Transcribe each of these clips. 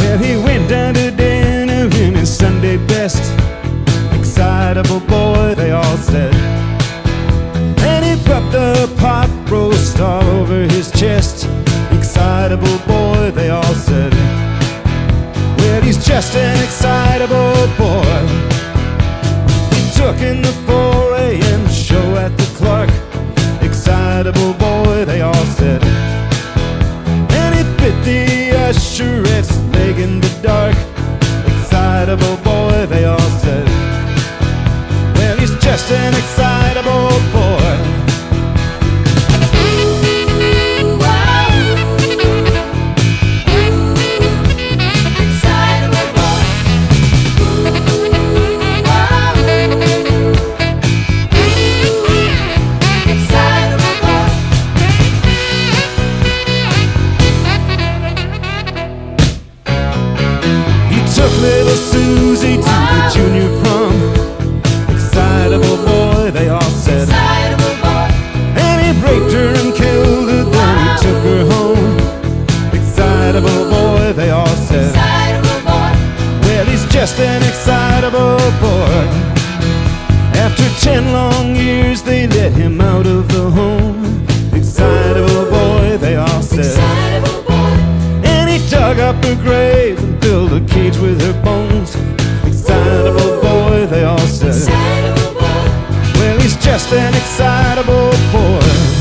Well, he went down to dinner in his Sunday best. Excitable boy, they all said. And he rubbed the pot roast all over his chest. Excitable boy, they all said. Well, he's just an excitable boy. He took in the 4 a.m. show at the Clark. Excitable boy, they all said. And he bit the usherette's leg in the dark. Excitable boy, they all said. Well, he's just an excitable boy. Little Susie to the junior prom. Excitable boy, they all said. Excitable boy. And he raped her and killed her, then he took her home. Excitable boy, they all said. Excitable boy. Well, he's just an excitable boy. After 10 long years, they let him out of the home. Excitable boy, they all said. Excitable boy. And he dug up her grave and built a cage with her bones. Excitable boy, they all said. Excitable boy. Well, he's just an excitable boy.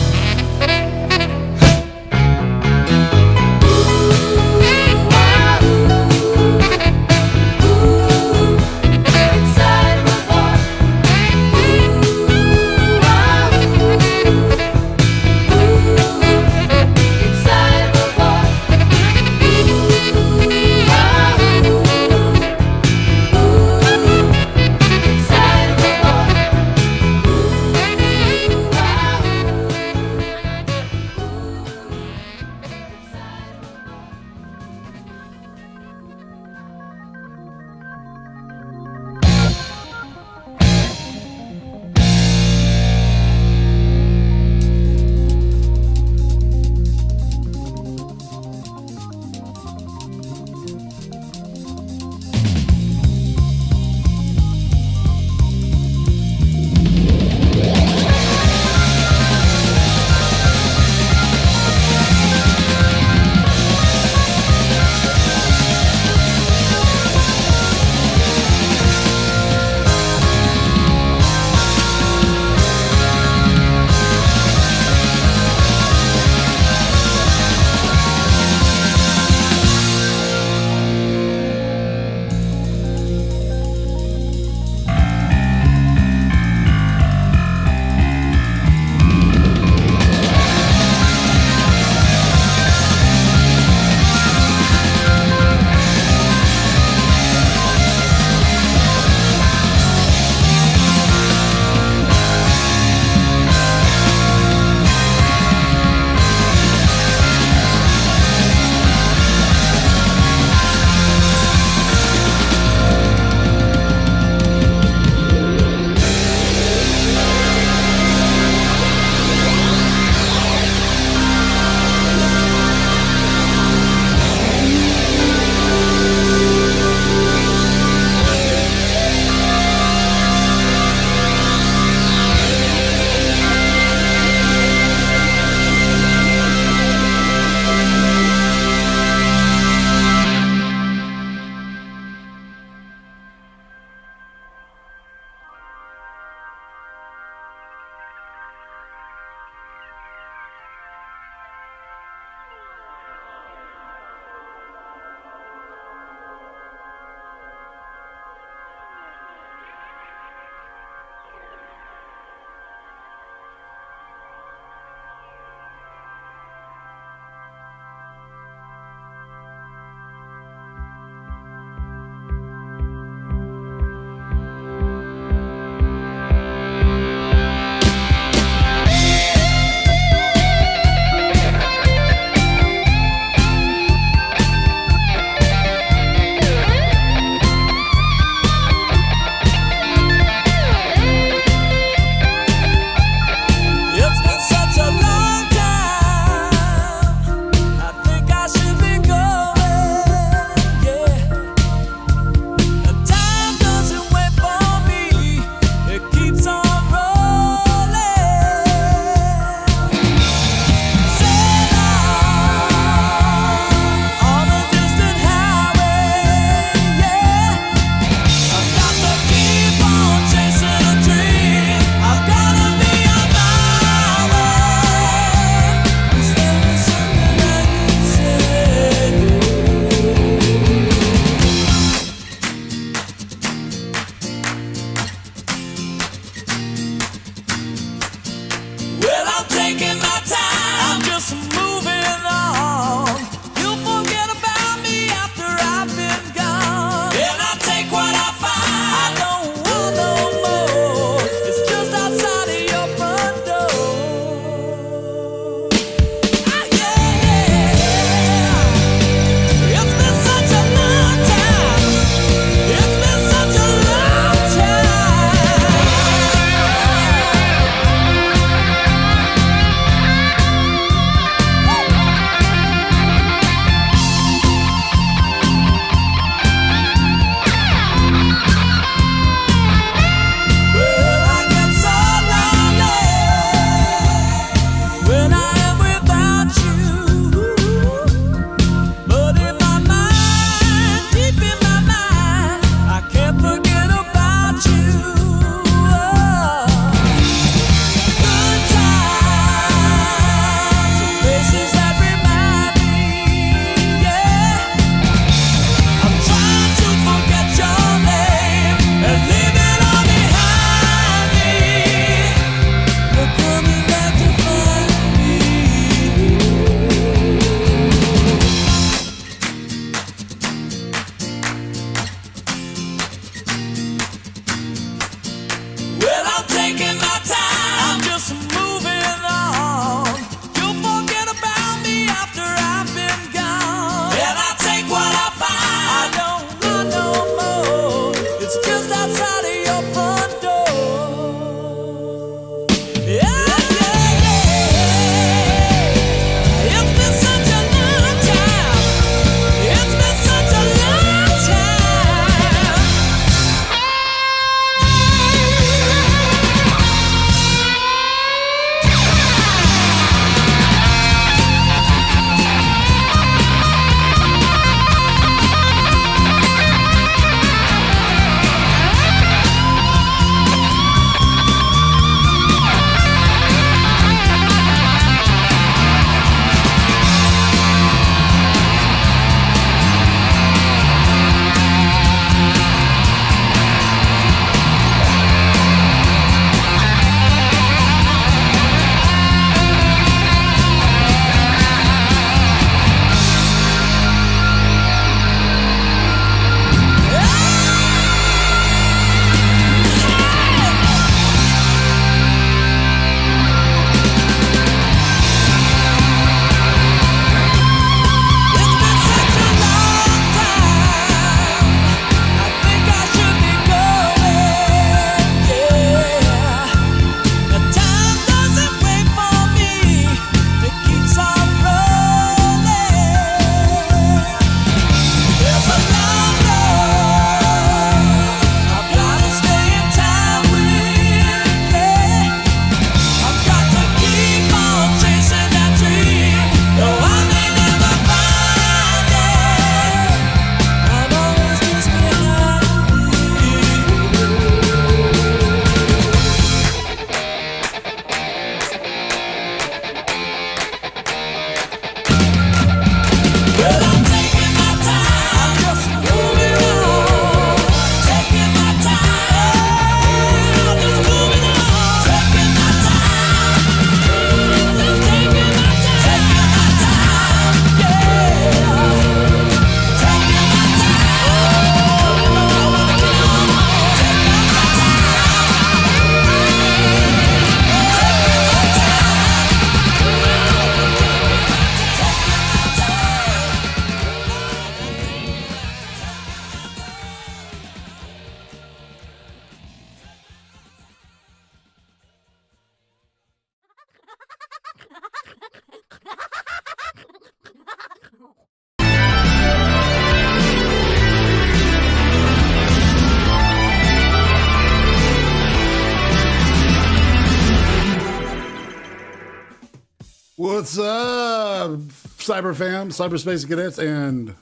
What's up, Cyber Fam, Cyberspace Cadets, and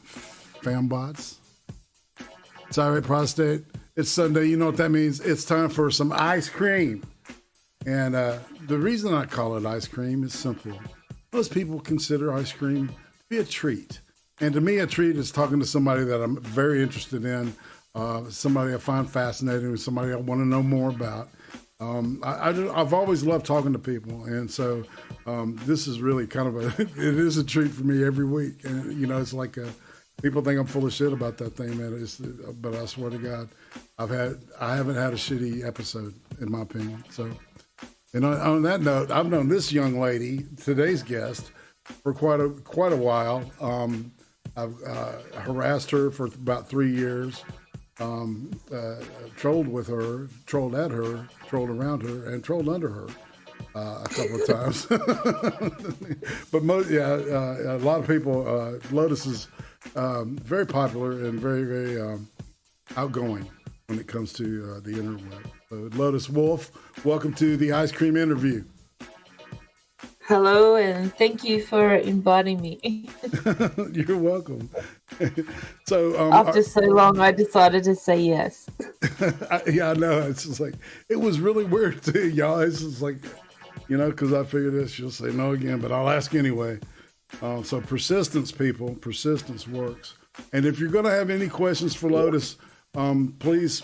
Fambots? It's all right, Prostate. It's Sunday. You know what that means. It's time for some ice cream. And the reason I call it ice cream is simple. Most people consider ice cream to be a treat. And to me, a treat is talking to somebody that I'm very interested in, somebody I find fascinating, somebody I want to know more about. I've always loved talking to people, and so this is really kind of it is a treat for me every week. And you know, it's like people think I'm full of shit about that thing, man. But I swear to God, I haven't had a shitty episode, in my opinion. So, and on that note, I've known this young lady, today's guest, for quite a while. I've harassed her for about 3 years. Trolled with her, trolled at her, trolled around her, and trolled under her a couple of times. But a lot of people. Lotus is very popular and very, very outgoing when it comes to the interweb. So, Lotus Wolf, welcome to the Ice Cream Interview. Hello, and thank you for inviting me. You're welcome. So after so long, I decided to say yes. I know. It's just like, it was really weird too, y'all. It's just like, you know, because I figured this, she'll say no again, but I'll ask anyway. So persistence, people, persistence works. And if you're going to have any questions for Lotus, please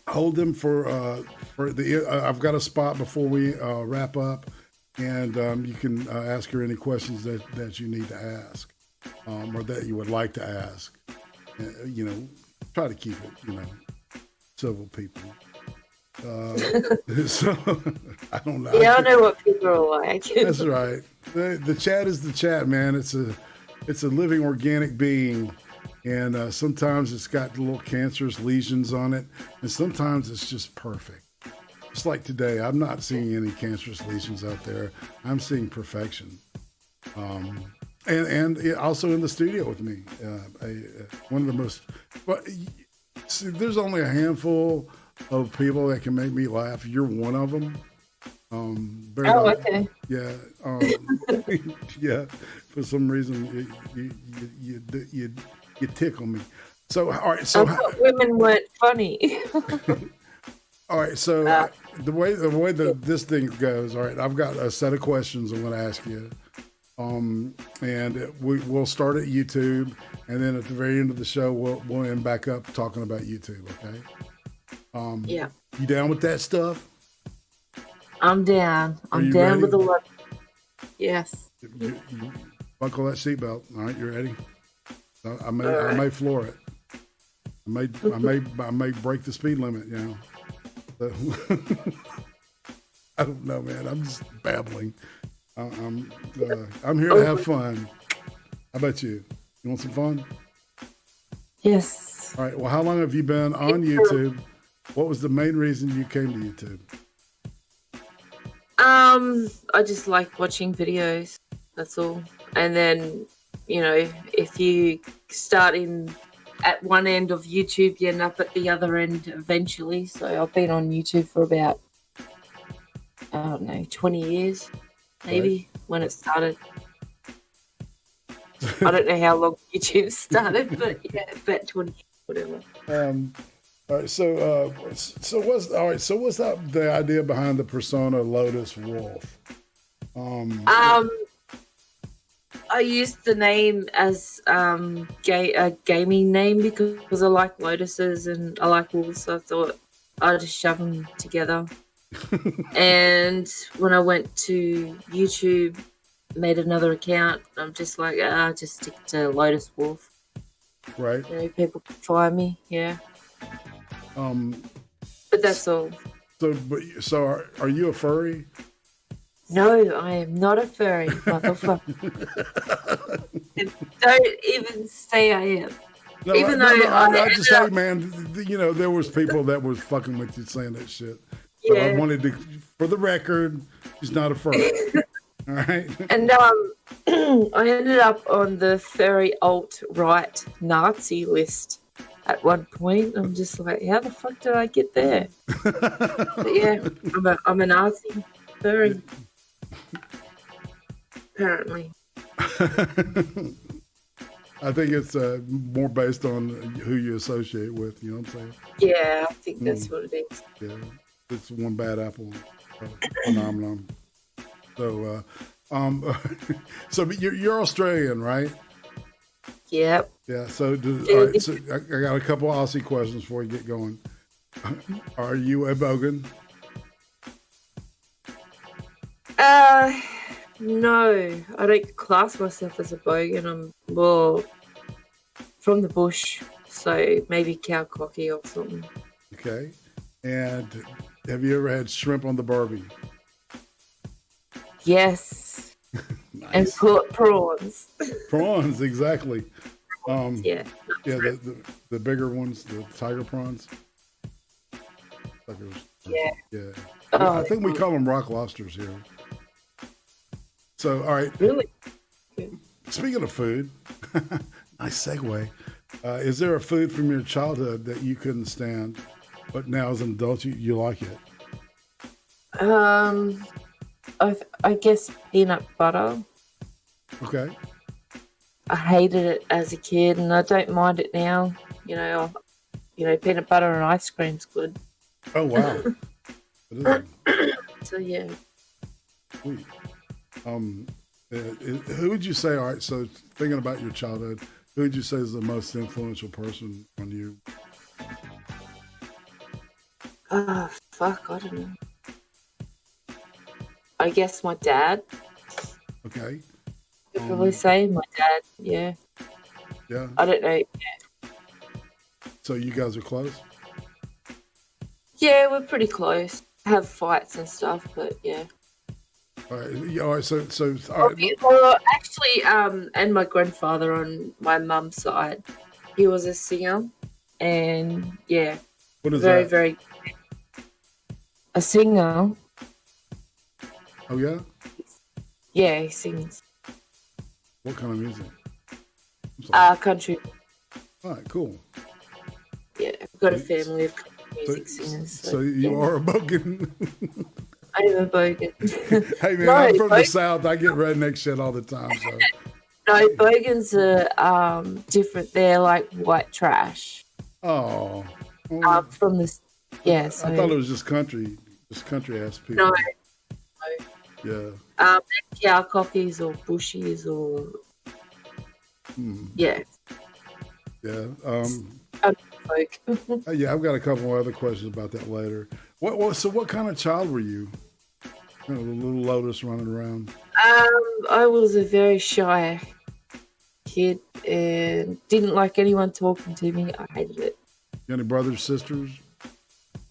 hold them for the. I've got a spot before we wrap up. And you can ask her any questions that you need to ask or that you would like to ask. You know, try to keep it, you know, civil people. So, I don't know. Yeah, I know what people are like. That's right. The chat is the chat, man. It's a living organic being. And sometimes it's got little cancerous lesions on it. And sometimes it's just perfect. Just like today, I'm not seeing any cancerous lesions out there. I'm seeing perfection. And also in the studio with me, one of the most, see, there's only a handful of people that can make me laugh. You're one of them. Okay. Yeah. Yeah. For some reason, you tickle me. So, all right. So I thought women weren't funny. All right, so the way that this thing goes, all right, I've got a set of questions I'm going to ask you, and we'll start at YouTube, and then at the very end of the show, we'll end back up talking about YouTube, okay? Yeah. You down with that stuff? I'm down. I'm down ready? With a lot. Yes. You buckle that seatbelt. All right, you ready? I may floor it. I may break the speed limit, you know. I don't know, man. I'm just babbling. I'm here to have fun. How about you? You want some fun? Yes. All right. Well, how long have you been on YouTube? What was the main reason you came to YouTube? I just like watching videos. That's all. And then, you know, if you start at one end of YouTube, you end up at the other end eventually. So I've been on YouTube for about, I don't know, 20 years, maybe, right, when it started. I don't know how long YouTube started, but yeah, about 20 years, whatever. All right, so what's the idea behind the persona Lotus Wolf? I used the name as a gaming name because I like lotuses and I like wolves, so I thought I'd just shove them together. And when I went to YouTube, made another account, I'm just like, just stick to Lotus Wolf. Right. You know, people can find me, yeah. But that's all. So are you a furry? No, I am not a furry, motherfucker. Don't even say I am. No, even though I just say, man, you know, there was people that was fucking with you saying that shit. So yeah. I wanted to, for the record, she's not a furry. All right. And I ended up on the furry alt-right Nazi list at one point. I'm just like, how the fuck did I get there? But yeah, I'm a Nazi furry. apparently. I think it's more based on who you associate with. You know what I'm saying? Yeah, I think that's what it is. Yeah, it's one bad apple phenomenon. So, so but you're Australian, right? Yep. Yeah. So, all right. So I got a couple Aussie questions before we get going. Are you a bogan? No, I don't class myself as a bogan. I'm more from the bush, so maybe cow cocky or something. Okay. And have you ever had shrimp on the barbie? Yes. Nice. And prawns. Prawns, exactly. Yeah. Yeah, the bigger ones, the tiger prawns. Yeah. Yeah. Oh, I think we call them rock lobsters here. So, all right. Really? Speaking of food, nice segue. Is there a food from your childhood that you couldn't stand, but now as an adult you like it? I guess peanut butter. Okay. I hated it as a kid, and I don't mind it now. Peanut butter and ice cream's good. Oh wow. It is. So yeah. Sweet. Who would you say? All right. So thinking about your childhood, who would you say is the most influential person on you? Fuck, I don't know. I guess my dad. Okay. I'd probably say my dad. Yeah. Yeah. I don't know. Yeah. So you guys are close? Yeah, we're pretty close. Have fights and stuff, but yeah. All right. Yeah, all right. So all right. Well, actually, and my grandfather on my mum's side, he was a singer, and yeah, What is very, that? very a singer. Oh yeah. Yeah, he sings. What kind of music? I'm sorry. Country. All right. Cool. Yeah, I've got a family of country music singers. So you are a bogan. I am a bogan. Hey man, No, I'm from the bogan- South. I get redneck shit all the time. So No, bogans are different. They're like white trash. oh, From this, yeah. So I thought it was just country ass people. no, Yeah. cow cockies or bushies or yeah. Yeah. Folk. Yeah. I've got a couple other questions about that later. So what kind of child were you? You know, the little Lotus running around. I was a very shy kid and didn't like anyone talking to me. I hated it. You any brothers, sisters?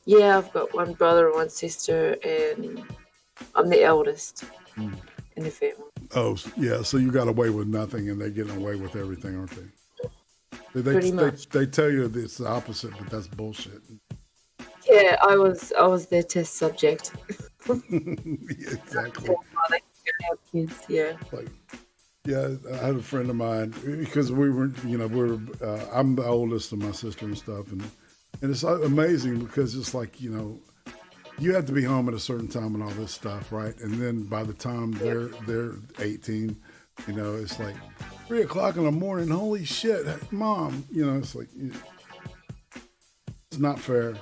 Yeah, I've got one brother and one sister, and I'm the eldest in the family. Oh, yeah. So you got away with nothing, and they're getting away with everything, aren't they? Pretty much. They tell you it's the opposite, but that's bullshit. Yeah, I was their test subject. Yeah, exactly. They could have kids, yeah. Like, yeah, I had a friend of mine because we were, I'm the oldest of my sister and stuff, and it's amazing because it's like, you have to be home at a certain time and all this stuff, right? And then by the time they're 18, it's like 3 o'clock in the morning. Holy shit, mom! It's like it's not fair,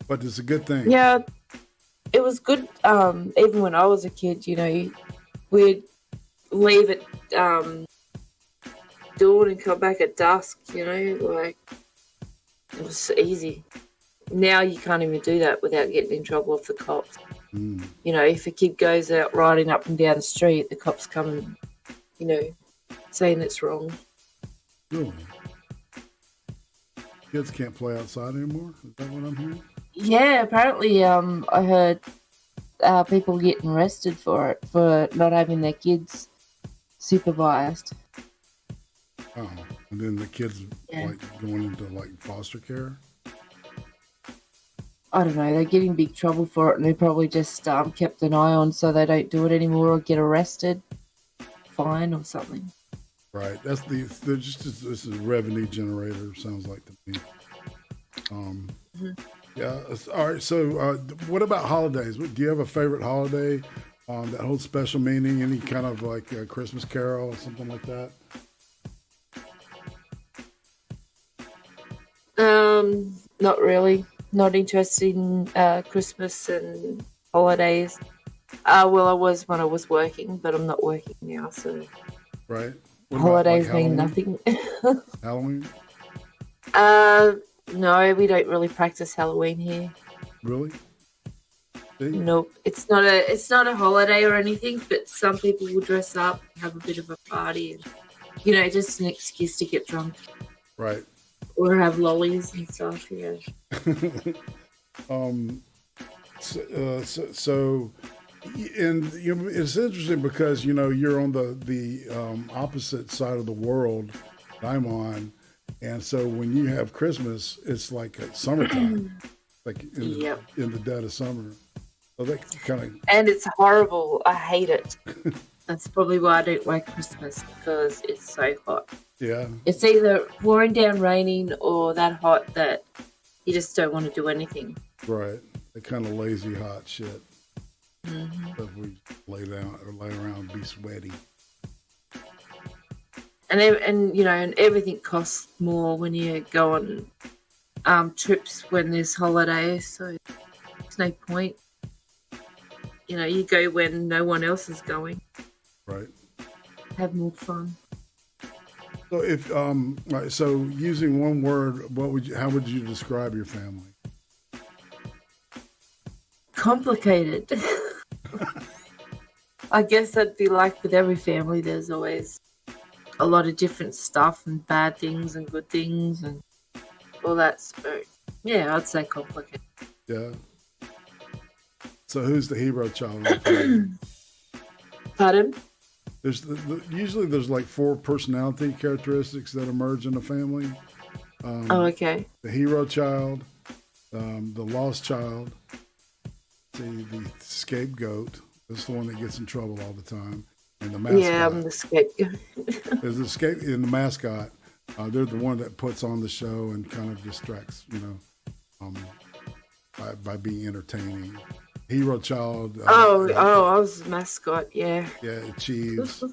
but it's a good thing. Yeah, it was good. Even when I was a kid, we'd leave at dawn and come back at dusk. Like it was easy. Now you can't even do that without getting in trouble with the cops. If a kid goes out riding up and down the street, the cops come and, saying it's wrong. Really? Kids can't play outside anymore? Is that what I'm hearing? Yeah, apparently I heard people getting arrested for it, for not having their kids supervised. Oh, and then the kids like going into like foster care? I don't know, they get in big trouble for it, and they probably just kept an eye on so they don't do it anymore or get arrested, fine or something. Right. That's they're just this is a revenue generator, sounds like to me. Yeah. All right. So, what about holidays? Do you have a favorite holiday, that whole special meaning? Any kind of like a Christmas carol or something like that? Not really. Not interested in Christmas and holidays. Well, I was when I was working, but I'm not working now, so Right. What about like holidays mean Halloween? nothing. Halloween? No, we don't really practice Halloween here. Really? See? Nope, it's not a holiday or anything, but some people will dress up, have a bit of a party, and just an excuse to get drunk Right. or have lollies and stuff. Yeah. So and it's interesting because you're on the opposite side of the world that I'm on, and so when you have Christmas, it's like at summertime, like in the dead of summer. So that kind of And it's horrible. I hate it. That's probably why I don't like Christmas, because it's so hot. yeah. It's either pouring down raining or that hot that you just don't want to do anything. Right. The kind of lazy hot shit. That we lay around and be sweaty. And everything costs more when you go on trips when there's holidays, so there's no point. You go when no one else is going. Right. Have more fun. So if right, so using one word, how would you describe your family? Complicated. I guess that'd be like with every family. There's always a lot of different stuff and bad things and good things and all that. So, yeah, I'd say complicated. Yeah. So who's the hero child of the family? Pardon? There's usually there's like 4 personality characteristics that emerge in a family. Okay. The hero child, the lost child, the scapegoat. That's the one that gets in trouble all the time. And the mascot. Yeah, I'm the scapegoat. There's the mascot. They're the one that puts on the show and kind of distracts, by being entertaining. Hero child. I was the mascot. Yeah. Yeah, achieves.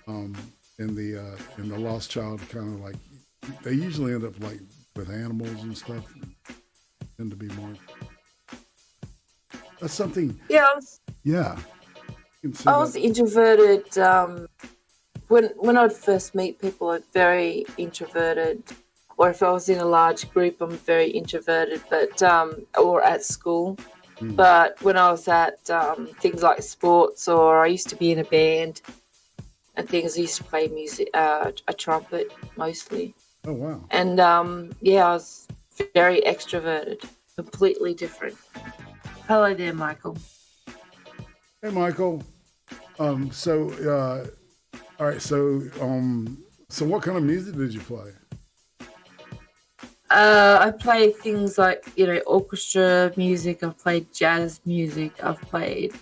And the lost child kind of like they usually end up like with animals and stuff. Tend to be more. That's something. Yeah. Yeah. I was introverted. When I'd first meet people, I'm very introverted. Or if I was in a large group, I'm very introverted. But or at school. But when I was at things like sports, or I used to be in a band and things, I used to play music, a trumpet mostly. Oh wow! And I was very extroverted, completely different. Hello there, Michael. Hey, Michael. All right. So what kind of music did you play? I play things like, orchestra music. I've played jazz music. I've played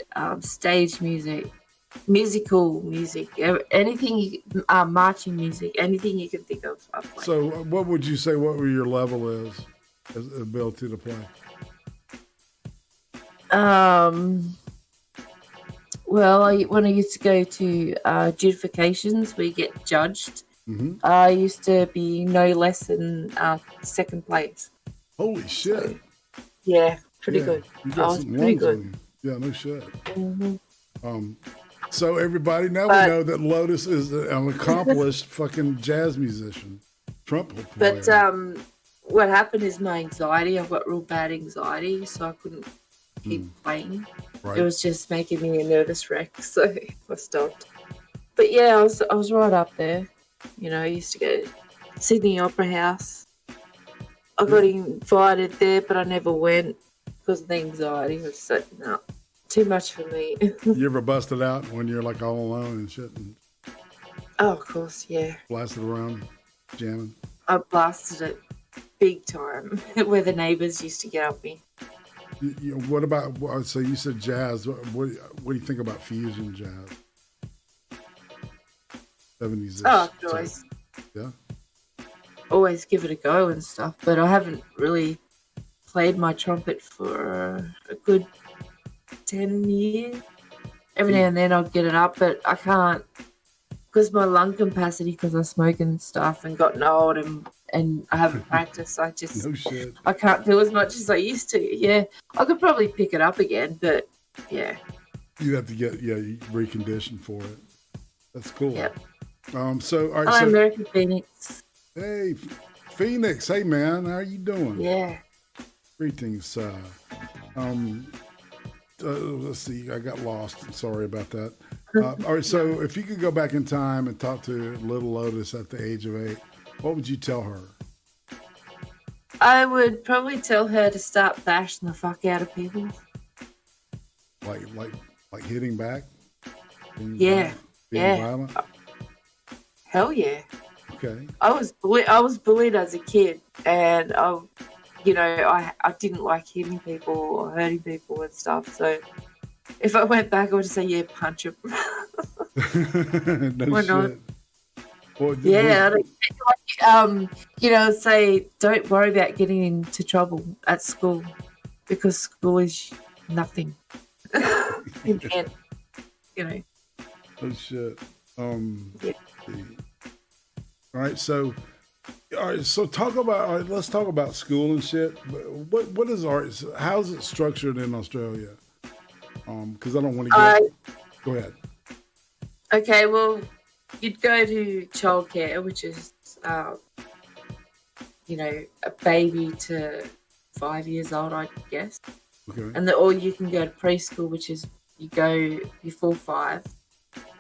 stage music, musical music, anything, marching music, anything you can think of. I've played. So what would you say, what your level is, as ability to play? Well, when I used to go to adjudications, we get judged. I used to be no less than second place. Holy shit! So, yeah, pretty good. You got some pretty lungs on good. you. Yeah, no shit. So everybody, now we know that Lotus is an accomplished fucking jazz musician, trumpet player. But what happened is my anxiety. I've got real bad anxiety, so I couldn't keep playing. Right. It was just making me a nervous wreck, so I stopped. But yeah, I was right up there. I used to go to Sydney Opera House. I got invited there, but I never went because of the anxiety. I was so, no, too much for me. You ever busted out when you're like all alone and shit and Oh, of course, yeah. blasted around, jamming? I blasted it big time where the neighbours used to get up me. What about, so you said jazz. What do you think about fusion jazz? 70s. Oh, always. Yeah. Always give it a go and stuff, but I haven't really played my trumpet for a good 10 years. Every now and then I'll get it up, but I can't because my lung capacity, because I smoke and stuff and gotten old and I haven't practiced. No shit. I can't do as much as I used to. Yeah, I could probably pick it up again, but yeah. You have to get reconditioned for it. That's cool. Yep. So all right. Hi, So American Phoenix. hey, Phoenix. Hey, man. How are you doing? Yeah. Greetings. Let's see. I got lost. Sorry about that. All right. So if you could go back in time and talk to little Lotus at the age of 8, what would you tell her? I would probably tell her to start bashing the fuck out of people. Like hitting back? Being Yeah. violent? Hell yeah. Okay. I was bullied as a kid, and I didn't like hitting people or hurting people and stuff. So if I went back, I would say, yeah, punch him. No Why shit. not? Well, Yeah, say don't worry about getting into trouble at school because school is nothing. In the end, Oh shit. Yeah. All right, so let's talk about school and shit. What is art? How's it structured in Australia? Because I don't want to go ahead. Okay, well, you'd go to childcare, which is a baby to 5 years old, I guess. Okay. And or you can go to preschool, which is you go before 5,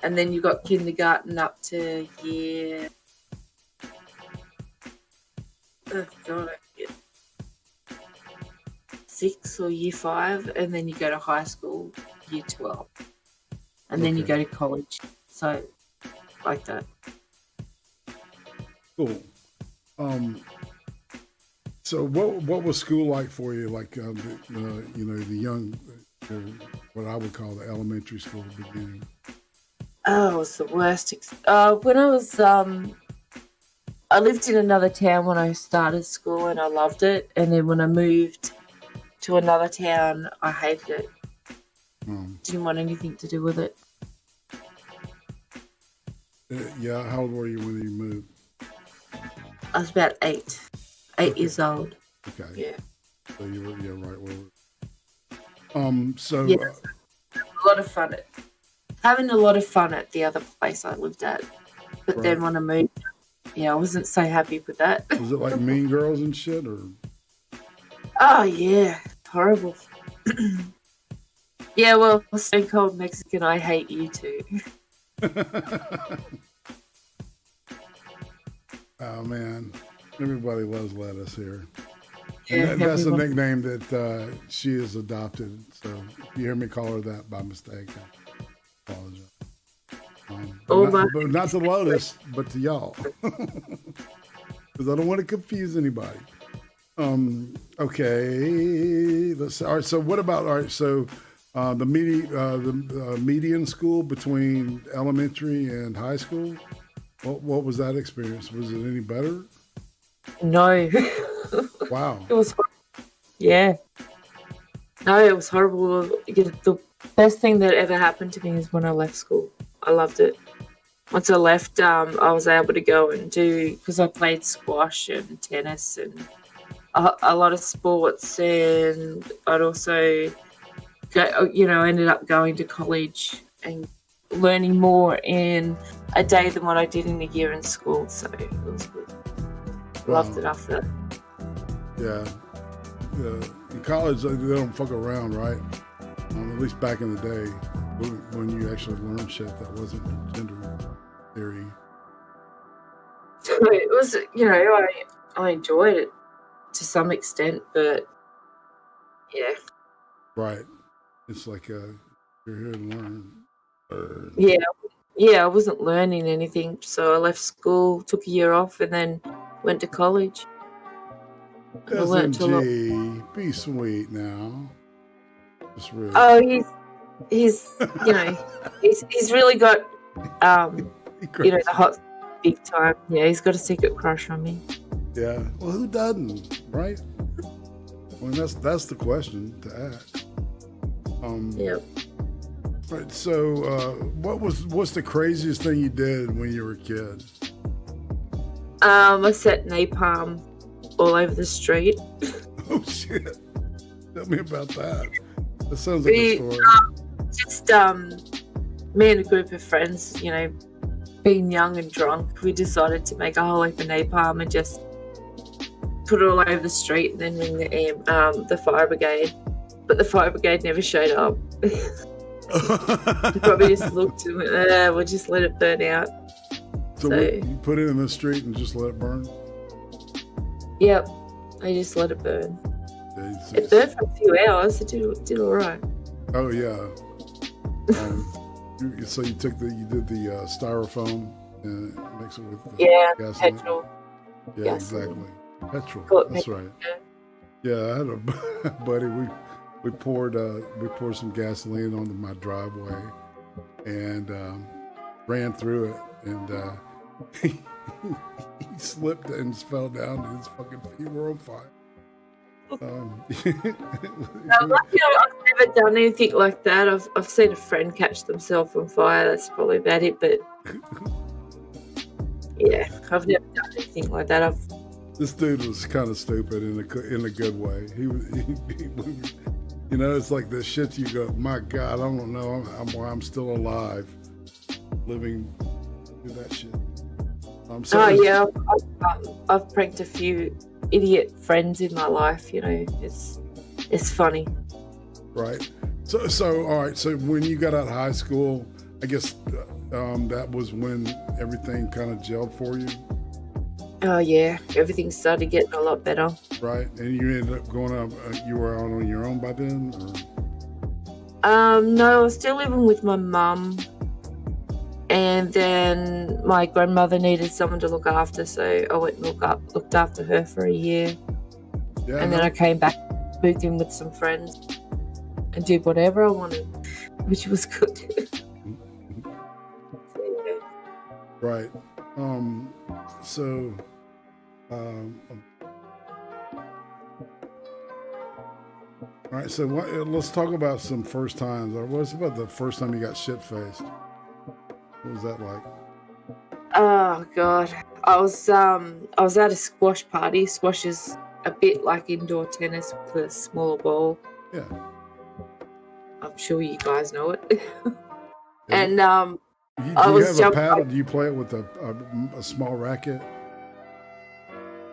and then you got kindergarten up to year. Oh God, 6 or year 5, and then you go to high school, year 12, and then you go to college. So, like that. Cool. So what was school like for you? Like the young, what I would call the elementary school beginning. Oh, it was the worst. When I was I lived in another town when I started school, and I loved it. And then when I moved to another town, I hated it. Didn't want anything to do with it. Yeah. How old were you when you moved? I was about 8 years old. Okay. Yeah. So you were right. So Yeah, a lot of fun. Having a lot of fun at the other place I lived at. But then when I moved, I wasn't so happy with that. Was it like Mean Girls and shit, or? Oh yeah, horrible. Yeah, well, Stone Cold Mexican, I hate you too. Oh man, everybody loves Lettuce here. Yeah, And that's the everyone. nickname that she is adopted. So if you hear me call her that by mistake, I apologize. But not to Lotus, but to y'all, because I don't want to confuse anybody. Okay, all right. So what about the median school between elementary and high school? What was that experience? Was it any better? No. Wow. It was horrible. Yeah. No, it was horrible. The best thing that ever happened to me is when I left school. I loved it. Once I left, I was able to go and because I played squash and tennis and a lot of sports, and I'd also ended up going to college and learning more in a day than what I did in a year in school. So it was good. Loved it after that. Yeah. In college, they don't fuck around, right? At least back in the day, when you actually learned shit that wasn't gender theory. It was, I enjoyed it to some extent, but yeah. Right. It's like you're here to learn. Yeah, I wasn't learning anything, so I left school, took a year off, and then went to college. And I learned a lot. SMG, be sweet now. Just really. Oh, he's he's really got the hot big time. Yeah, he's got a secret crush on me. Yeah. Well, who doesn't, right? Well, that's the question to ask. Yep. Right. So, what's the craziest thing you did when you were a kid? I set napalm all over the street. Oh shit! Tell me about that. That sounds like a story. Just me and a group of friends, you know, being young and drunk, we decided to make a whole heap of napalm and just put it all over the street and then ring the fire brigade. But the fire brigade never showed up. They probably just looked and went, we'll just let it burn out. So you put it in the street and just let it burn? Yep, I just let it burn. Yeah, it burned for a few hours. It did all right. Oh yeah. So you did the styrofoam and mix it with the gasoline. Petrol. Yeah, gasoline. Exactly. Petrol. That's right. Yeah, I had a buddy. We poured some gasoline onto my driveway and ran through it, and he slipped and just fell down, and his fucking feet were on fire. I'm lucky I've never done anything like that. I've seen a friend catch themselves on fire. That's probably about it. But yeah, I've never done anything like that. This dude was kind of stupid in a good way. He you know, it's like the shit you go, my God, I don't know why I'm still alive, living through that shit. I've pranked a few idiot friends in my life. You know, it's funny. Right. So all right. So when you got out of high school, I guess that was when everything kind of gelled for you. Oh yeah, everything started getting a lot better. Right, and you ended up going up. You were out on your own by then, or? No, I was still living with my mum, and then my grandmother needed someone to look after, so I went and looked after her for a year. Yeah, and then I came back, moved in with some friends, and did whatever I wanted, which was good. So, yeah. Right. All right, so let's talk about some first times. Or what's about the first time you got shit-faced? What was that like? Oh God, I was at a squash party. Squash is a bit like indoor tennis with a smaller ball. Yeah. I'm sure you guys know it. And do you have a paddle? Do you play it with a small racket,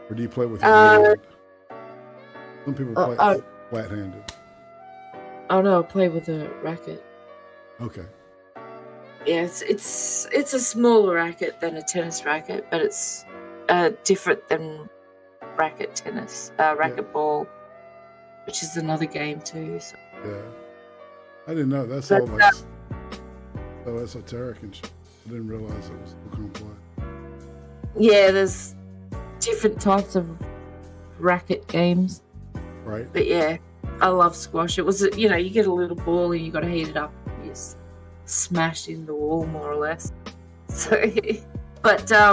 or do you play with your hand? Some people play flat-handed. Oh no, I play with a racket. Okay. Yeah, it's a smaller racket than a tennis racket, but it's different than racket tennis, racquetball, which is another game too. So. Yeah, I didn't know that's all like so esoteric and shit. I didn't realize it was so complex. Yeah, there's different types of racket games. Right. But yeah, I love squash. It was, you get a little ball and you got to heat it up. You just smash in the wall, more or less. So, but I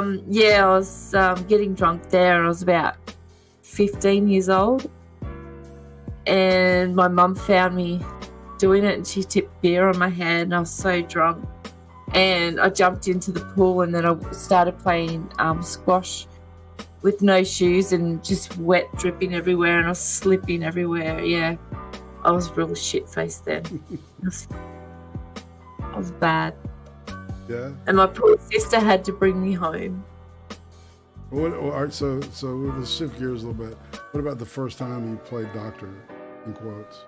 was getting drunk there. I was about 15 years old, and my mum found me doing it, and she tipped beer on my head, and I was so drunk. And I jumped into the pool, and then I started playing squash with no shoes and just wet dripping everywhere, and I was slipping everywhere. Yeah, I was real shit-faced then. I was bad. Yeah. And my poor sister had to bring me home. All right, so let's shift gears a little bit. What about the first time you played doctor, in quotes?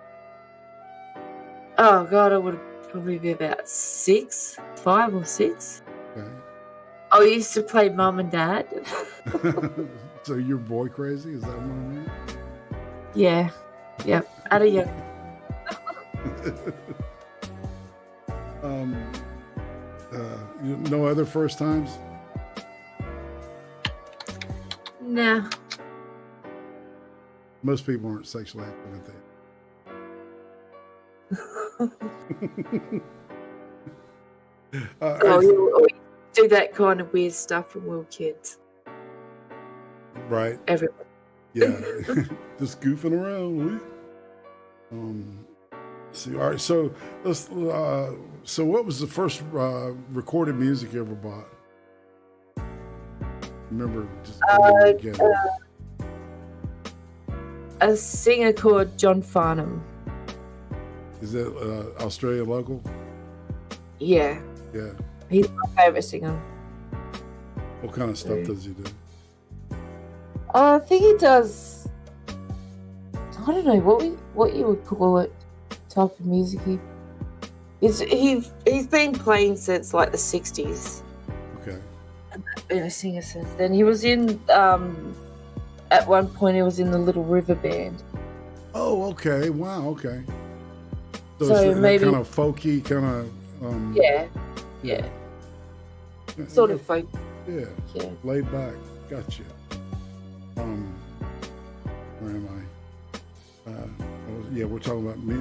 Oh, God, I would probably be about 5 or 6. Okay. I used to play mum and dad. So you're boy crazy? Is that what I mean? Yeah. Yep. At a young. No other first times? Nah. Most people aren't sexually active at that. We do that kind of weird stuff when we were kids. Right. Everyone. Yeah. Just goofing around. See, all right. So let's. So what was the first recorded music you ever bought? Remember just getting a singer called John Farnham. Is that Australia local? Yeah. Yeah. He's my favourite singer. What kind of stuff does he do? I think he does. I don't know what you would call it. Type of music. He's been playing since like the 60s. Okay. And been a singer since then. He was in at one point he was in the Little River Band. Oh, okay. Wow. Okay. So it's maybe kind of folky, kind of. Yeah. Sort of folk. Yeah. Yeah. Laid back. Gotcha. Where am I? Yeah, we're talking about me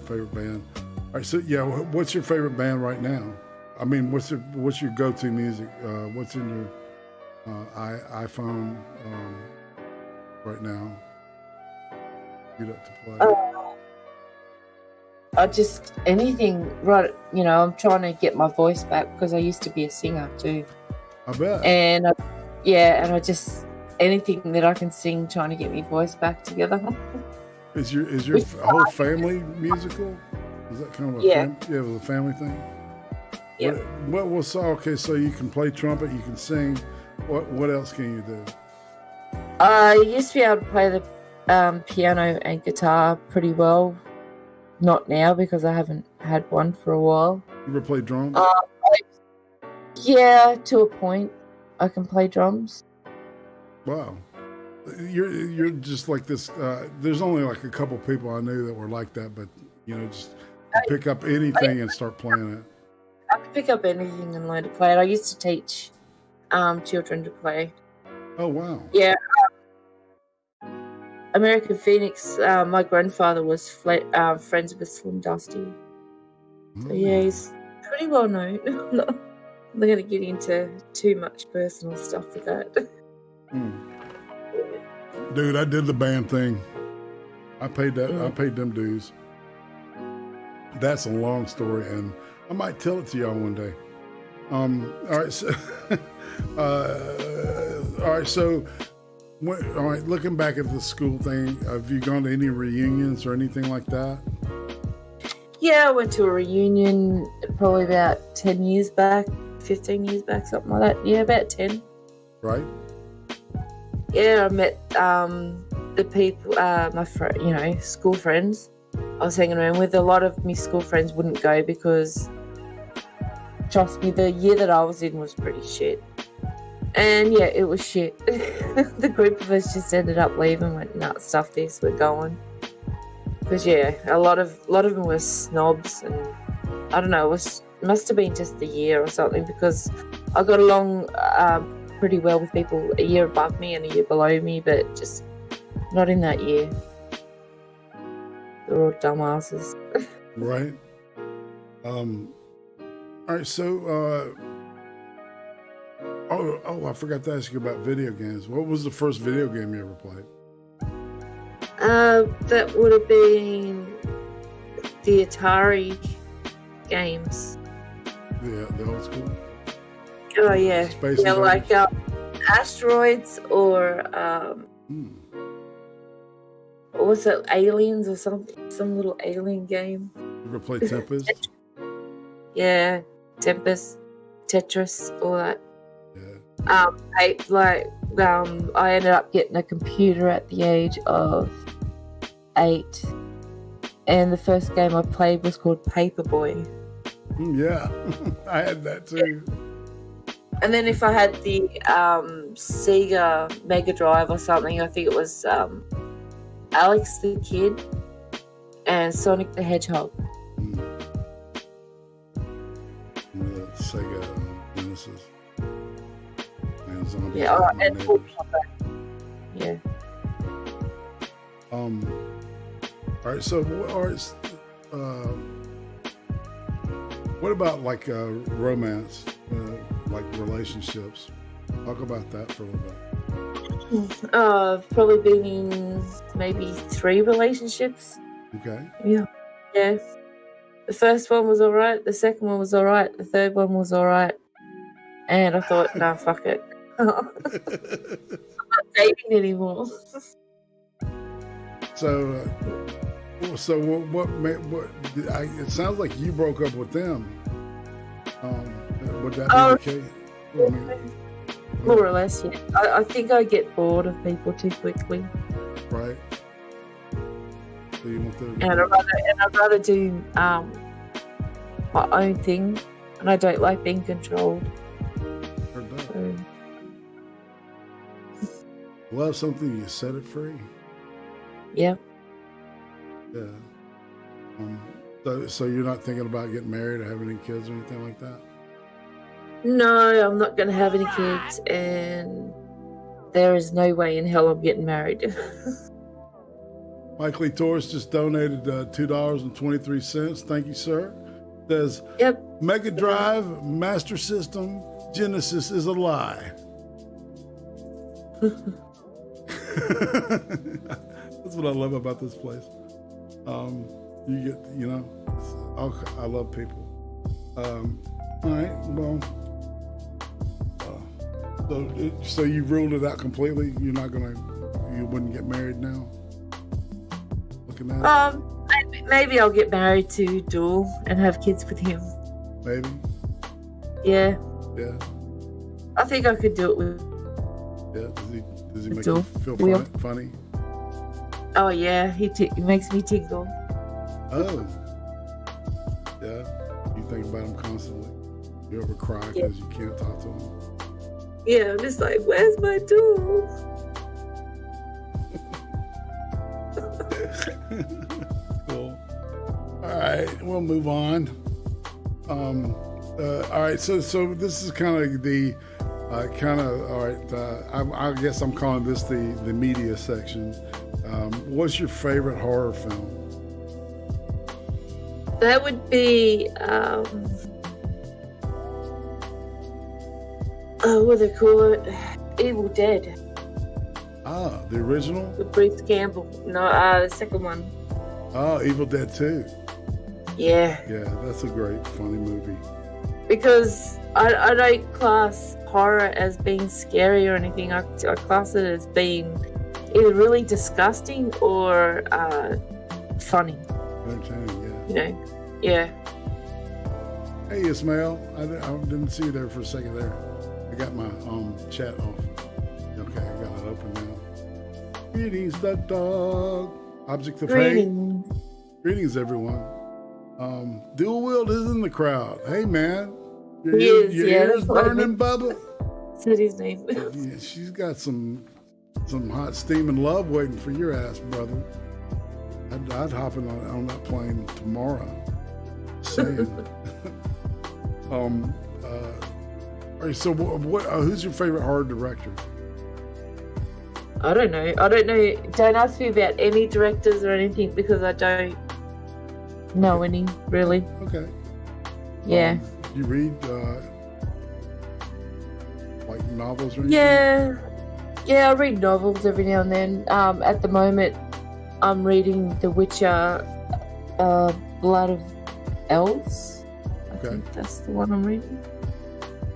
favorite band. All right, so yeah, what's your favorite band right now? I mean, what's your go-to music? What's in your iPhone right now? Get up to play. I just anything right. You know, I'm trying to get my voice back because I used to be a singer too. I bet. And I just anything that I can sing, trying to get my voice back together. Is your whole family musical? Is that kind of a family thing? Yeah. What was okay? So you can play trumpet, you can sing. What else can you do? I used to be able to play the piano and guitar pretty well. Not now because I haven't had one for a while. You ever play drums? Yeah, to a point. I can play drums. Wow. You're just like this. There's only like a couple people I knew that were like that, but just pick up anything and start playing it. I could pick up anything and learn to play it. I used to teach children to play. Oh wow! Yeah, American Phoenix. My grandfather was friends with Slim Dusty. So yeah, he's pretty well known. I'm not going to get into too much personal stuff with that. Dude, I did the band thing. I paid that. I paid them dues. That's a long story, and I might tell it to y'all one day. All right, so all right, so all right. Looking back at the school thing, have you gone to any reunions or anything like that? Yeah, I went to a reunion probably about 10 years back, 15 years back, something like that. Yeah, about 10. Right. Yeah, I met the people, my school friends I was hanging around with. A lot of my school friends wouldn't go because, trust me, the year that I was in was pretty shit. And yeah, it was shit. The group of us just ended up leaving, went, nah, stuff this, we're going. Because yeah, a lot of them were snobs, and I don't know, it must have been just the year or something, because I got along pretty well with people a year above me and a year below me, but just not in that year. They're all dumbasses. Right. All right, so I forgot to ask you about video games. What was the first video game you ever played? That would have been the Atari games. Yeah, the old school. Oh yeah, Space yeah, like Asteroids or what was it, Aliens or something? Some little alien game. You ever play Tempest? Yeah, Tempest, Tetris, all that. Yeah. I ended up getting a computer at the age of 8, and the first game I played was called Paperboy. Yeah, I had that too. And then if I had the Sega Mega Drive or something, I think it was Alex the Kid and Sonic the Hedgehog. The Sega Genesis. And Zombie. Yeah, and Mortal Kombat. Yeah. All right. So, what about like romance, like relationships? Talk about that for a little bit. I've probably been in maybe 3 relationships. Okay. Yeah. Yeah. The first one was alright, the second one was alright, the third one was alright. And I thought, nah, fuck it. I'm not dating anymore. So it sounds like you broke up with them. Would that be the case? Well, I mean, more or less, yeah. I think I get bored of people too quickly. right. So you want to, And I'd rather do my own thing, and I don't like being controlled. heard that. So, Love something, you set it free. yeah. Yeah. So you're not thinking about getting married or having any kids or anything like that? No, I'm not going to have any kids, and there is no way in hell I'm getting married. Mike Lee Torres just donated $2.23. Thank you, sir. Says, Yep. Mega Drive, Master System, Genesis is a lie. That's what I love about this place. You get, I love people. All right, well, so you ruled it out completely. You wouldn't get married now. Looking at it, Maybe I'll get married to Duel and have kids with him. maybe. Yeah, Yeah, I think I could do it with. yeah. Does he make Duel. you feel Will. funny? Oh yeah, he makes me tingle. Oh, yeah. You think about him constantly. You ever cry because you can't talk to him? Yeah, I'm just like, where's my Duel? Cool. All right, we'll move on. All right, so this is kind of the all right. I guess I'm calling this the media section. What's your favorite horror film? That would be what do they call it? Evil Dead. Ah, the original? With Bruce Campbell. No, the second one. Oh, Evil Dead 2. Yeah. Yeah, that's a great, funny movie. Because I don't class horror as being scary or anything. I class it as being either really disgusting or funny. Entertaining, yeah. You know? Yeah. Hey, Ismail. I didn't see you there for a second there. I got my chat off. Okay, I got it open now. Greetings, the dog. Object of hate. Greetings, everyone. Dual Wield is in the crowd. Hey, man. Your ears burning, Bubba? Said his name. Yeah, she's got some hot steam and love waiting for your ass, brother. I'd hop in on that plane tomorrow. Saying. All right, so who's your favorite horror director? I don't know. Don't ask me about any directors or anything because I don't know any, really. Okay. Yeah. You read like novels or anything? Yeah, I read novels every now and then. At the moment, I'm reading The Witcher, Blood of Elves. I think that's the one I'm reading.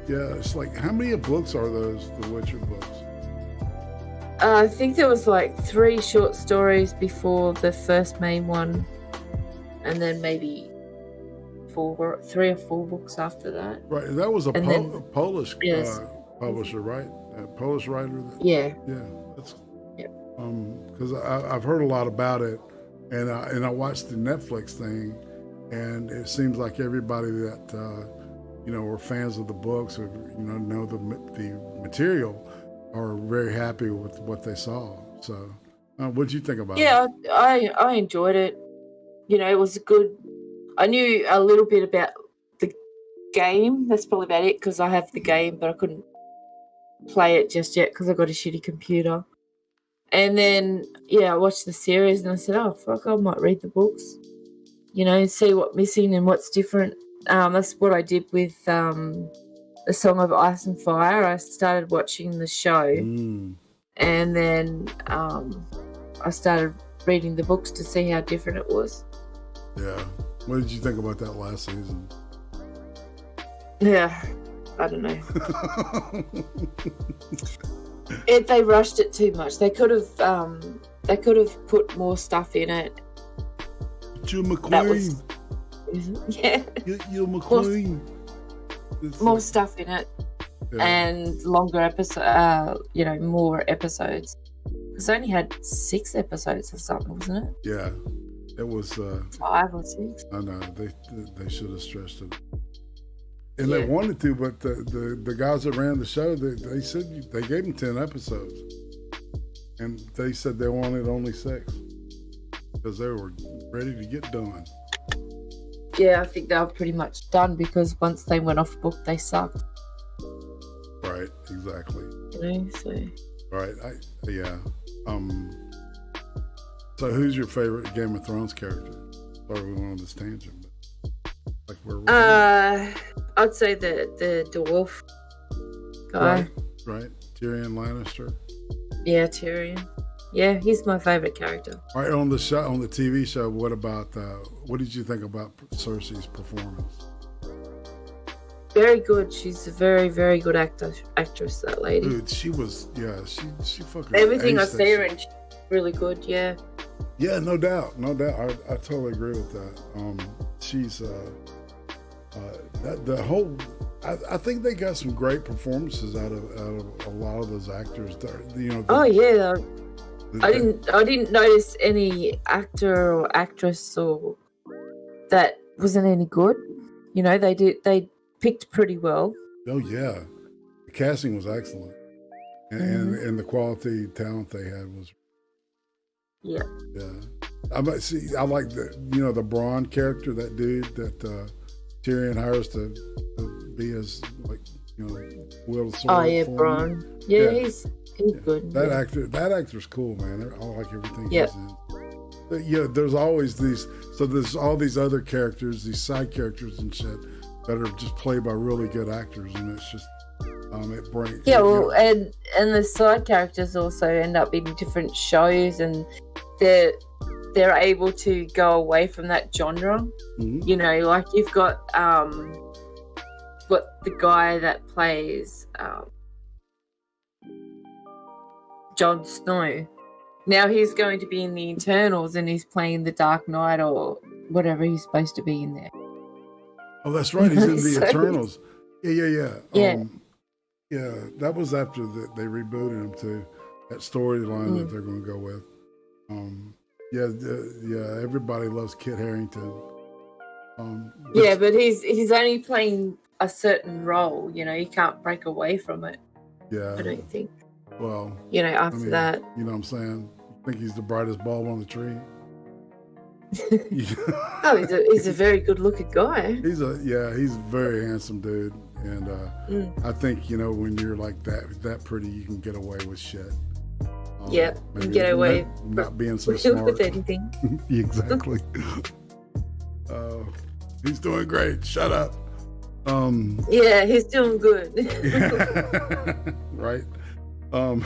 Yeah, it's like, how many books are those, The Witcher books? I think there was like 3 short stories before the first main one, and then maybe 3 or 4 books after that. Right, that was a Polish publisher, right? A Polish writer. Yeah. Yeah, that's. Yeah. Because I've heard a lot about it, and I watched the Netflix thing, and it seems like everybody that were fans of the books or know the material are very happy with what they saw. So, what did you think about it? Yeah, I enjoyed it. It was good. I knew a little bit about the game. That's probably about it because I have the game, but I couldn't play it just yet because I got a shitty computer. And then, I watched the series and I said, oh, fuck, I might read the books. See what's missing and what's different. That's what I did with The Song of Ice and Fire. I started watching the show and then I started reading the books to see how different it was. Yeah. What did you think about that last season? Yeah, I don't know. They rushed it too much. They could have put more stuff in it. You're McQueen. Yeah. You're McQueen. More stuff in it. Yeah. And longer episode, more episodes. Because I only had 6 episodes or something, wasn't it? Yeah, it was 5 or 6. I know they should have stretched it, and they wanted to, but the guys that ran the show, they said they gave them 10 episodes, and they said they wanted only 6 because they were ready to get done. Yeah, I think they were pretty much done because once they went off book, they sucked. Right, exactly. So. Right, So who's your favorite Game of Thrones character? Sorry, we went on this tangent. But I'd say the dwarf guy. Right. Tyrion Lannister. Yeah, Tyrion. Yeah, he's my favorite character. All right, on the TV show, what did you think about Cersei's performance? Very good. She's a very, very good actress, that lady. Dude, she was, she fucking everything I see her in, she's really good, yeah. Yeah, no doubt. I totally agree with that. She's, the whole, I think they got some great performances out of a lot of those actors. Oh, yeah. I didn't notice any actor or actress or that wasn't any good. They picked pretty well. Oh yeah, the casting was excellent, and the quality talent they had was. Yeah. I like the Bronn character, that dude that Tyrion hires to be his wield sword. Oh yeah, Bronn. Yeah, he's good. That actor's cool, man. I like everything he's in. Yeah, there's always there's all these other characters, these side characters and shit that are just played by really good actors, and it's just it brings. Yeah, and the side characters also end up in different shows, and they're able to go away from that genre. Mm-hmm. Like you've got the guy that plays Jon Snow. Now he's going to be in the Eternals, and he's playing the Dark Knight or whatever he's supposed to be in there. Oh, that's right. He's in the Eternals. Yeah. Yeah. That was after they rebooted him too. That storyline that they're going to go with. Everybody loves Kit Harington. But he's only playing a certain role. He can't break away from it. Yeah. I don't think. Well. After that. You know what I'm saying? I think he's the brightest bulb on the tree. Oh, he's a very good-looking guy. He's a very handsome dude, and I think when you're like that pretty, you can get away with shit. You can get away not being so smart with anything. Exactly. He's doing great. Shut up. Yeah, he's doing good. Right. Would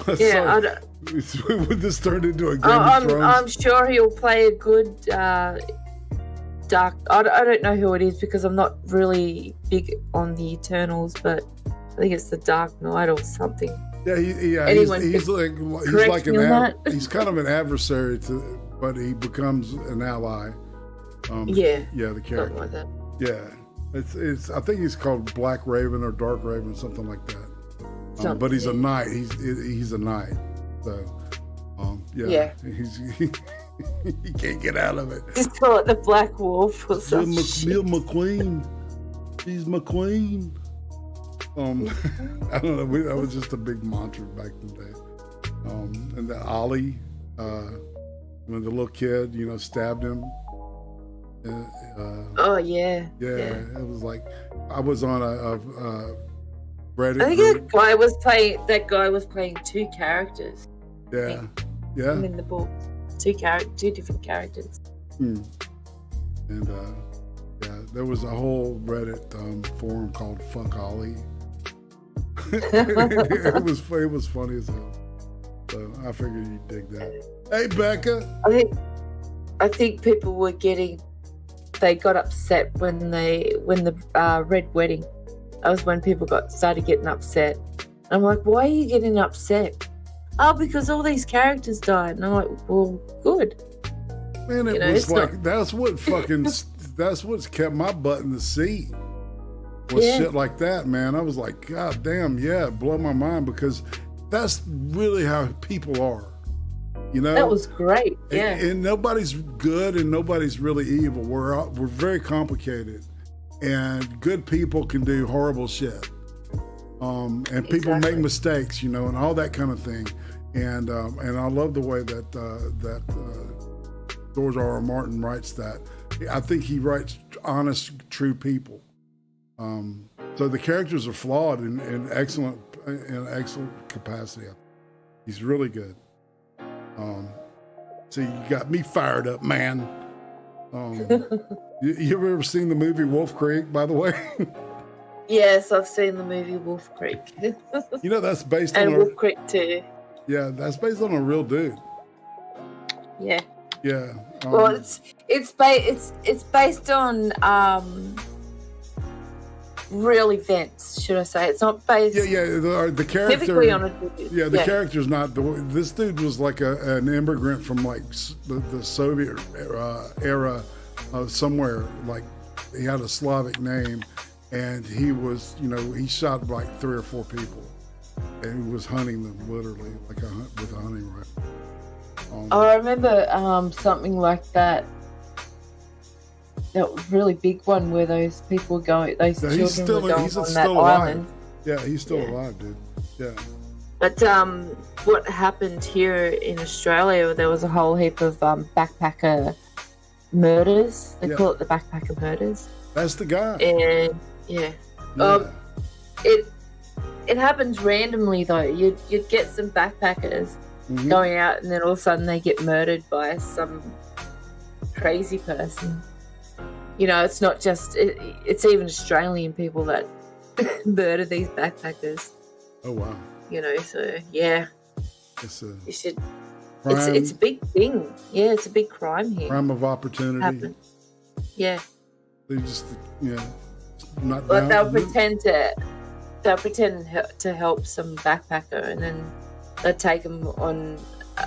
this turn into a Game of Thrones? I'm sure he'll play a good dark. I don't know who it is because I'm not really big on the Eternals, but I think it's the Dark Knight or something. Yeah, he's kind of an adversary but he becomes an ally. The character. Like that. Yeah, it's. I think he's called Black Raven or Dark Raven, something like that. But he's a knight. He's a knight. So, he can't get out of it. Just call it the Black Wolf or something. McQueen. She's McQueen. I don't know. That was just a big mantra back in the day. And the Ollie, when the little kid, stabbed him. Oh yeah. Yeah. It was like I was on a Reddit. I think that guy was playing 2 characters. Yeah. In the book, 2 different characters. And there was a whole Reddit forum called "Fuck Ollie." it was funny as hell. So I figured you'd dig that. Hey, Becca. I think people were getting they got upset when the Red Wedding. That was when people started getting upset. I'm like, why are you getting upset? Oh, because all these characters died. And I'm like, well, good. Man, it was like that's what's kept my butt in the seat. Was shit like that, man. I was like, God damn, yeah, it blew my mind because that's really how people are. You know, that was great. Yeah, and nobody's good and nobody's really evil. We're very complicated, and good people can do horrible shit. And people make mistakes, you know, and all that kind of thing. And I love the way that George R.R. Martin writes that. I think he writes honest, true people. So the characters are flawed in excellent capacity. He's really good. So you got me fired up, man. You ever seen the movie Wolf Creek, by the way? Yes, I've seen the movie Wolf Creek. You know that's based on Wolf Creek too. Yeah, that's based on a real dude. Yeah. Yeah. Well, it's based on real events, should I say? It's not based. Yeah. The character. Specifically on a dude. Yeah, the character's not. This dude was like an immigrant from like the Soviet era, somewhere. Like he had a Slavic name, and he was, you know, he shot like 3 or 4 people, and he was hunting them literally like with a hunting rifle. I remember something like that. That really big one where those people were going, those children were going on that island. Yeah, he's still alive, dude. Yeah. But what happened here in Australia, there was a whole heap of backpacker murders. They call it the backpacker murders. That's the guy. And it happens randomly though. You'd get some backpackers going out, and then all of a sudden they get murdered by some crazy person. You know, it's not just, it's even Australian people that murder these backpackers. Oh, wow. You know, so, yeah. It's a big thing. Yeah, it's a big crime here. Crime of opportunity. Yeah. They just, not but they'll pretend to help some backpacker, and then they'll take them on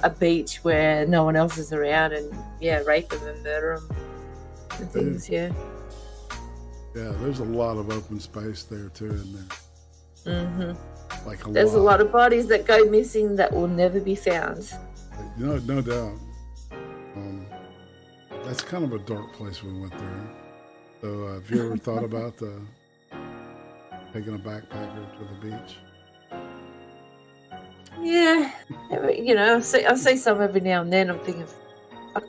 a beach where no one else is around and, rape them and murder them. Things, yeah, there's a lot of open space there too in there. Like there's a lot of bodies that go missing that will never be found. No doubt. That's kind of a dark place we went there. So have you ever thought about taking a backpacker to the beach? Yeah, you know, I see some every now and then. I'm thinking, I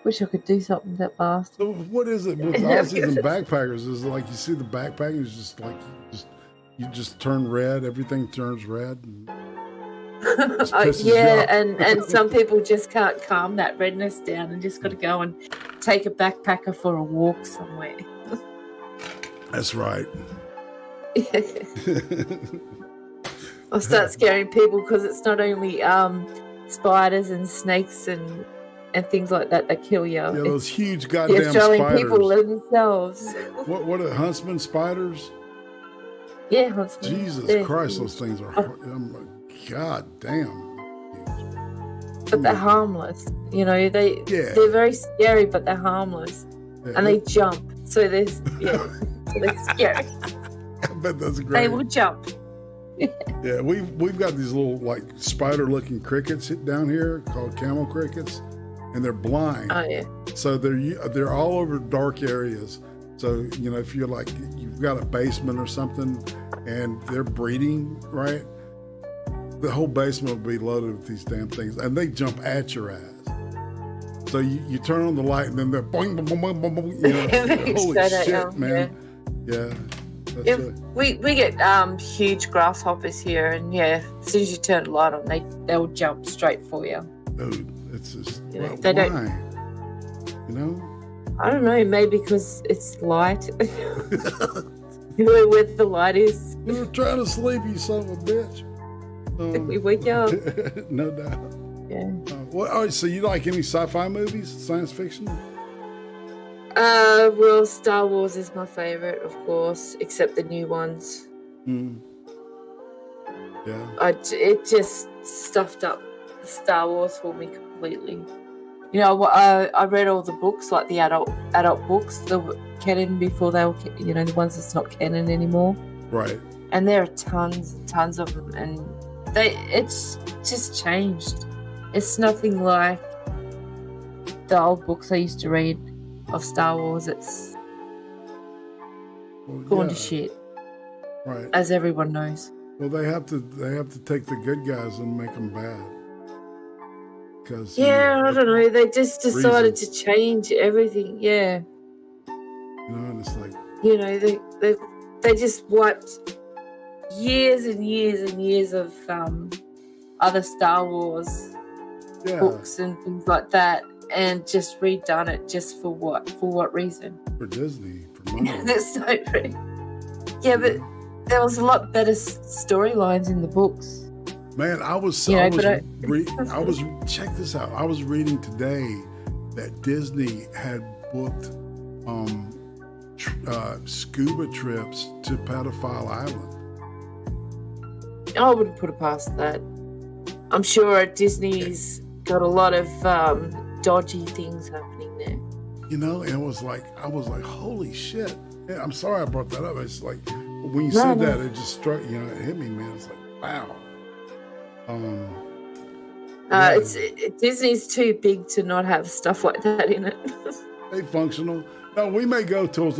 wish I could do something that fast. So what is it with Aussies and backpackers? Is it like you see the backpackers just like you just turn red, everything turns red. And and some people just can't calm that redness down and just got to go and take a backpacker for a walk somewhere. That's right. I'll start scaring people because it's not only spiders and snakes and things like that kill you. Yeah, those huge goddamn Australian spiders. people themselves. What are huntsman spiders? Yeah, huntsman. Jesus Christ, those things are. God damn. But they're harmless. You know, they're very scary, but they're harmless, and they jump. So they're scary. I bet that's great. They will jump. Yeah, we've got these little like spider-looking crickets down here called camel crickets. And they're blind. Oh yeah. So they're all over dark areas. So you know, if you're like you've got a basement or something, and they're breeding, right? The whole basement will be loaded with these damn things, and they jump at your ass. So you turn on the light, and then they're boing, boing, boing, boing, boing. You know, holy shit, man! Yeah. We get huge grasshoppers here, and as soon as you turn the light on, they'll jump straight for you. Dude. It's just, why? You know? I don't know, maybe because it's light. Where the light is. You're trying to sleep, you son of a bitch. We wake up. No doubt. Yeah. All right, so you like any sci-fi movies, science fiction? Well, Star Wars is my favorite, of course, except the new ones. Yeah. It just stuffed up Star Wars for me completely. You know, I read all the books, like the adult books, the canon before they were, you know, the ones that's not canon anymore. Right. And there are tons and tons of them, and it's just changed. It's nothing like the old books I used to read of Star Wars. It's gone to shit, right? As everyone knows. Well, they have to take the good guys and make them bad. Because I don't know. They just decided to change everything. Yeah. You know, and it's like, you know, they just wiped years and years and years of other Star Wars books and things like that, and just redone it just for what? For what reason? For Disney, for money. That's so true. Yeah, but there was a lot better storylines in the books. Man, check this out. I was reading today that Disney had booked scuba trips to Pedophile Island. I wouldn't put it past that. I'm sure Disney's got a lot of dodgy things happening there. You know, and I was like, holy shit. Yeah, I'm sorry I brought that up. It's like, when you said that, it just struck, you know, it hit me, man. It's like, wow. Disney's too big to not have stuff like that in it. They functional. No, we may go till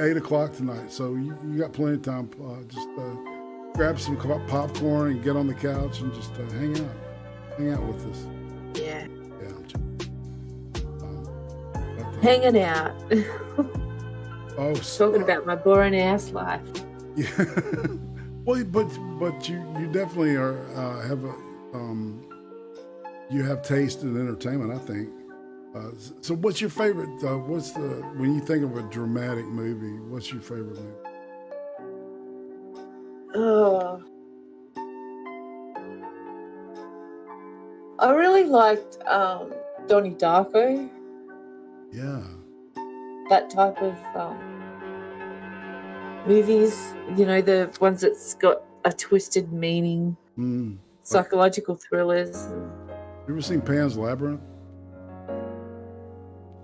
8 o'clock tonight, so you got plenty of time. Just grab some popcorn and get on the couch and just hang out with us. Yeah. Yeah. Hanging out. Talking about my boring ass life. Yeah. Well, but you definitely you have taste in entertainment, I think. So what's your favorite? When you think of a dramatic movie, what's your favorite movie? I really liked Donnie Darko. Yeah. That type of movies, you know, the ones that's got a twisted meaning, psychological thrillers. You ever seen Pan's Labyrinth?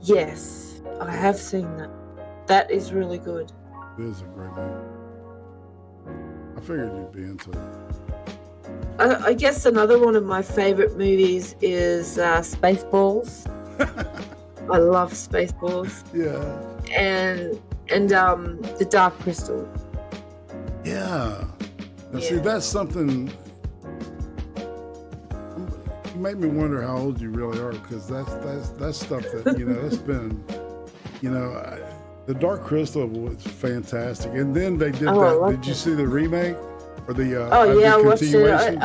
Yes, I have seen that. That is really good. It is a great movie. I figured you'd be into it. I guess another one of my favorite movies is Spaceballs. I love Spaceballs. Yeah. And The Dark Crystal. Yeah. Now, see, that's something. You make me wonder how old you really are, because that's stuff that, you know, that's been, you know, The Dark Crystal was fantastic, and then they did that. Did you see the remake or the? I watched it.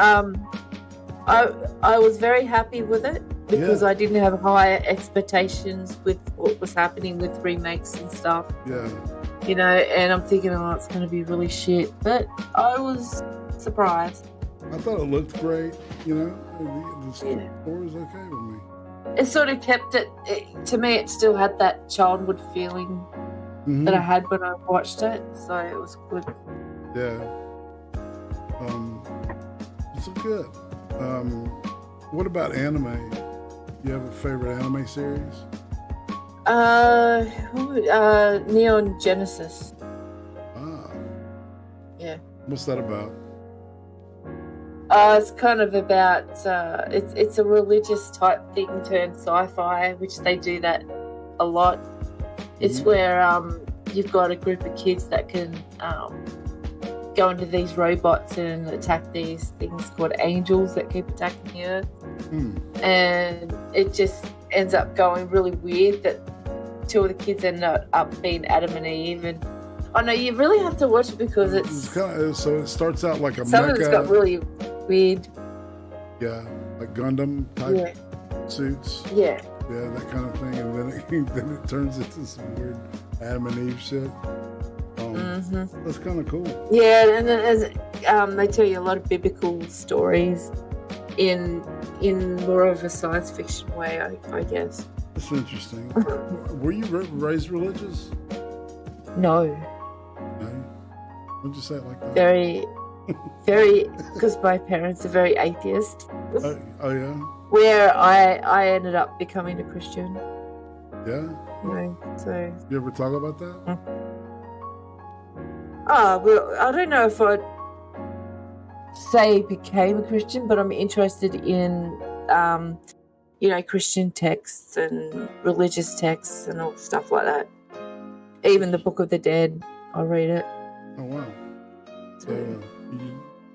I was very happy with it because I didn't have higher expectations with what was happening with remakes and stuff. Yeah. You know, and I'm thinking, it's going to be really shit, but I was surprised. I thought it looked great. You know, the story was okay with me. It sort of kept it. To me, it still had that childhood feeling that I had when I watched it, so it was good. Yeah. It's good. What about anime? You have a favorite anime series? Neon Genesis. Ah. Yeah. What's that about? It's kind of about it's a religious type thing turned sci-fi, which they do that a lot. It's where you've got a group of kids that can go into these robots and attack these things called angels that keep attacking the earth. And it just ends up going really weird that two of the kids end up being Adam and Eve. And I know you really have to watch it because it's kind of, so it starts out like a some mecha. of it's got really weird. Yeah, like Gundam type suits. Yeah. Yeah, that kind of thing, and then it turns into some weird Adam and Eve shit. That's kind of cool. Yeah, and then they tell you a lot of biblical stories in more of a science fiction way, I guess. That's interesting. Were you raised religious? No. No. Why'd you say it like that? Very, because my parents are very atheist. Oh yeah. Where I ended up becoming a Christian. Yeah. You know, so. You ever talk about that? Well, I don't know if I'd say became a Christian, but I'm interested in, Christian texts and religious texts and all stuff like that. Even the Book of the Dead, I read it. Oh wow. So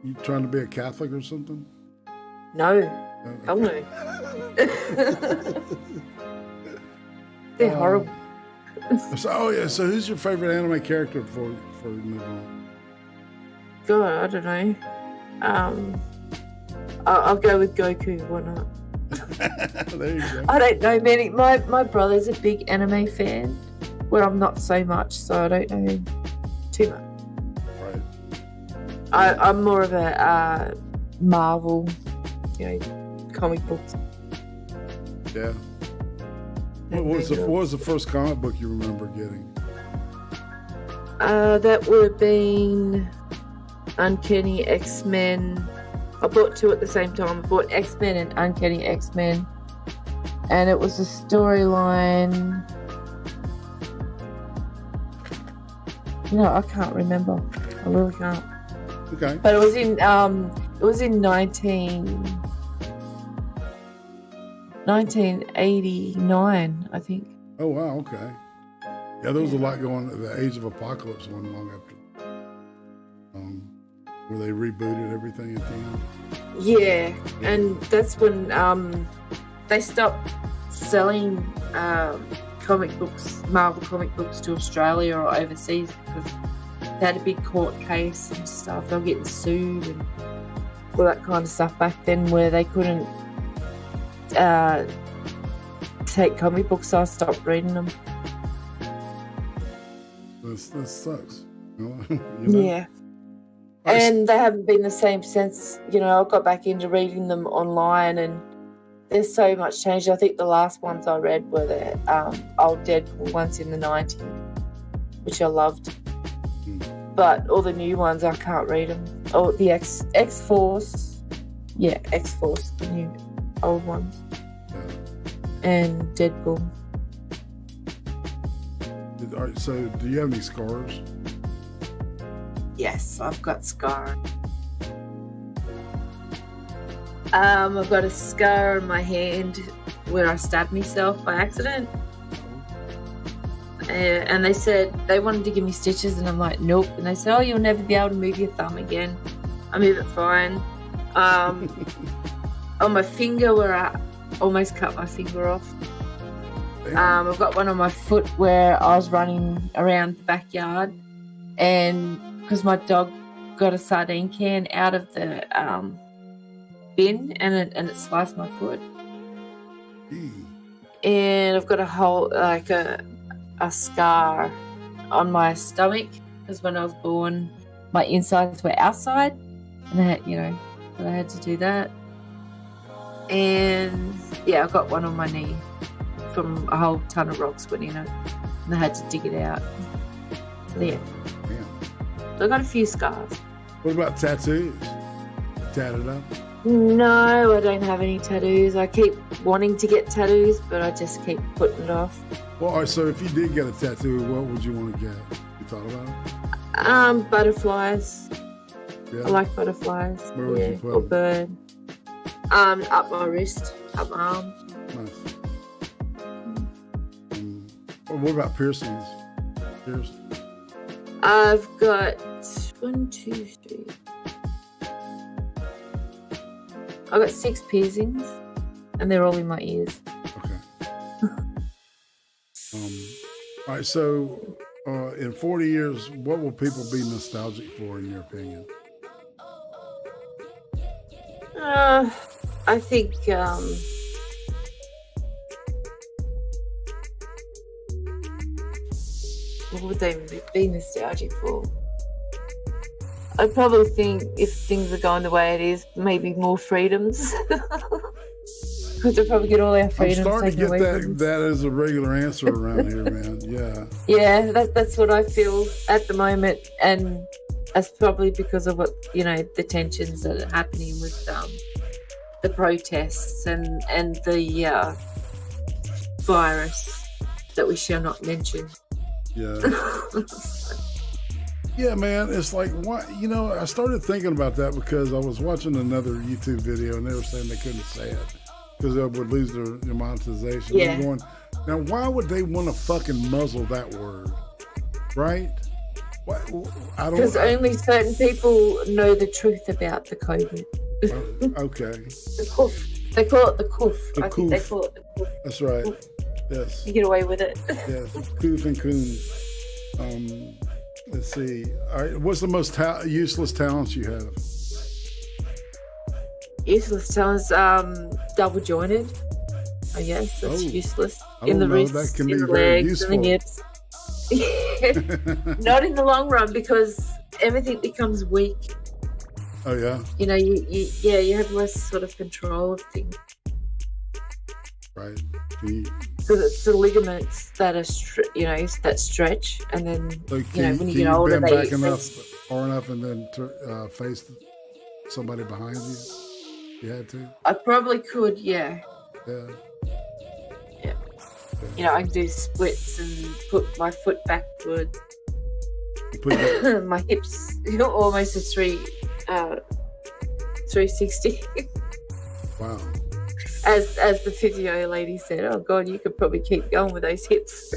you trying to be a Catholic or something? No. Okay. Oh no. They're horrible. So who's your favorite anime character before we move on? God, I don't know. I'll go with Goku. Why not? There you go. I don't know many. My brother's a big anime fan, where I'm not so much, so I don't know too much. Right. I'm more of a Marvel, comic books. Yeah. What was the first comic book you remember getting? That would have been Uncanny X-Men. I bought two at the same time. I bought X-Men and Uncanny X-Men. And it was a storyline. I can't remember. I really can't. Okay. But it was in 1989, I think. Oh wow, okay. Yeah, there was a lot going. The Age of Apocalypse wasn't long after. Where they rebooted everything at the end. Yeah, and that's when they stopped selling comic books, Marvel comic books, to Australia or overseas because they had a big court case and stuff. They were getting sued and all that kind of stuff back then, where they couldn't take comic books, so I stopped reading them. That sucks. Yeah. And they haven't been the same since, I got back into reading them online, and there's so much change. I think the last ones I read were the old Deadpool ones in the 90s, which I loved. But all the new ones, I can't read them. Oh, the X-Force. Yeah, X-Force, the new old ones. And Deadpool. So, do you have any scars? Yes, I've got scar. I've got a scar on my hand where I stabbed myself by accident. And they said they wanted to give me stitches, and I'm like, nope. And they said, you'll never be able to move your thumb again. I move it fine. On my finger where I almost cut my finger off. I've got one on my foot where I was running around the backyard, and because my dog got a sardine can out of the bin, and it sliced my foot. And I've got a whole a scar on my stomach because when I was born, my insides were outside, and I had to do that. And I've got one on my knee from a whole ton of rocks went in it, and I had to dig it out. So yeah. So I got a few scars. What about tattoos? Tatted up? No, I don't have any tattoos. I keep wanting to get tattoos, but I just keep putting it off. Well, all right, so if you did get a tattoo, what would you want to get? You thought about it? Butterflies. Yeah. I like butterflies. Where would you put or them? bird. Up my wrist, up my arm. Nice. What about piercings? Piercings? I've got 1, 2, 3. I've got 6 piercings, and they're all in my ears. Okay. All right, so in 40 years, what will people be nostalgic for, in your opinion? I think what would they be nostalgic for? I probably think if things are going the way it is, maybe more freedoms. because they'll probably get all our I'm freedoms starting to taken get away from us. that as a regular answer around here, man. Yeah. Yeah, that's what I feel at the moment, and that's probably because of what the tensions that are happening with the protests and the virus that we shall not mention. Yeah. Yeah, man. It's like, what, I started thinking about that because I was watching another YouTube video and they were saying they couldn't say it because they would lose their monetization. Yeah. I'm going, now, why would they want to fucking muzzle that word? Right? I don't. Because only certain people know the truth about the COVID. Okay. The coof. They call it the coof. The I think they coof. call it the coof. That's right. Yes. You get away with it. Yes. Coof and coon. Let's see. All right. What's the most useless talents you have? Useless talents, double jointed. I guess that's useless. I In the don't know. wrists, That can in be the very legs, useful. in the hips. Not in the long run because everything becomes weak. Oh yeah. You have less sort of control of things. Right. Can Because it's the ligaments that are, that stretch, and then when you get older, bend they back enough, far enough, and then face somebody behind you. You had to. I probably could, yeah. Yeah. I can do splits and put my foot backwards. My hips almost a 360. Wow. As the physio lady said, oh God, you could probably keep going with those hips.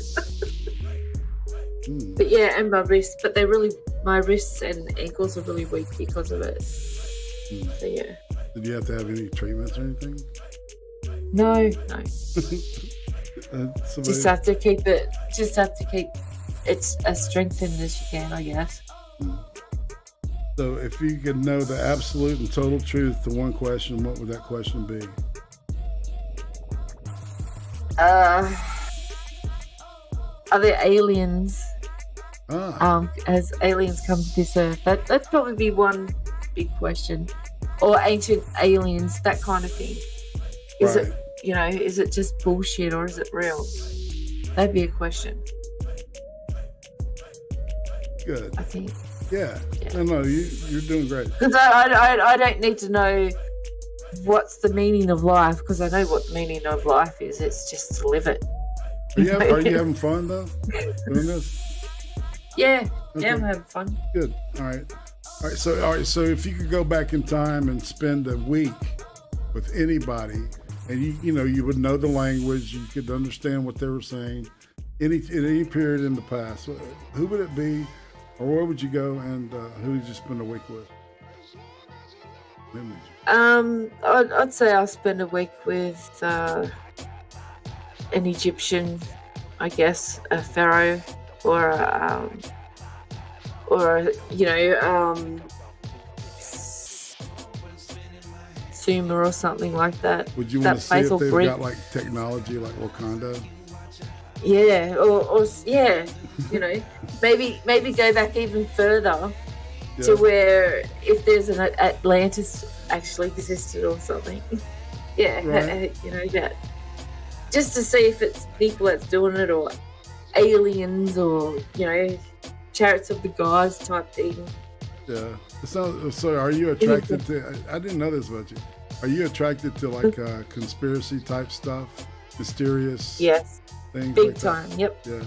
But yeah, and my wrists, but my wrists and ankles are really weak because of it. So yeah. Did you have to have any treatments or anything? No. Somebody... Just have to keep it as strengthened as you can, I guess. So if you could know the absolute and total truth to one question, what would that question be? Are there aliens? As aliens come to this earth? That'd probably be one big question. Or ancient aliens, that kind of thing. Is it just bullshit or is it real? That'd be a question. Good. I think. Yeah. No, you're doing great. Because I don't need to know what's the meaning of life, because I know what the meaning of life is. It's just to live it. Are you having fun though doing this? Yeah. Okay. Yeah, I'm having fun. Good. All right. So if you could go back in time and spend a week with anybody, and you would know the language, you could understand what they were saying, in any period in the past, who would it be, or where would you go, and who would you spend a week with? I'd say I'll spend a week with an Egyptian, I guess, a pharaoh, or Sumer or something like that. Would you want to see if they've got like technology like Wakanda? Yeah, or yeah, maybe go back even further to where if there's an Atlantis actually existed or something. Yeah, right. That. Just to see if it's people that's doing it or aliens or, Chariots of the Gods type thing. Yeah. So are you attracted to, I didn't know this about you. Are you attracted to like conspiracy type stuff? Mysterious things? Big like time, that? yep. Yeah.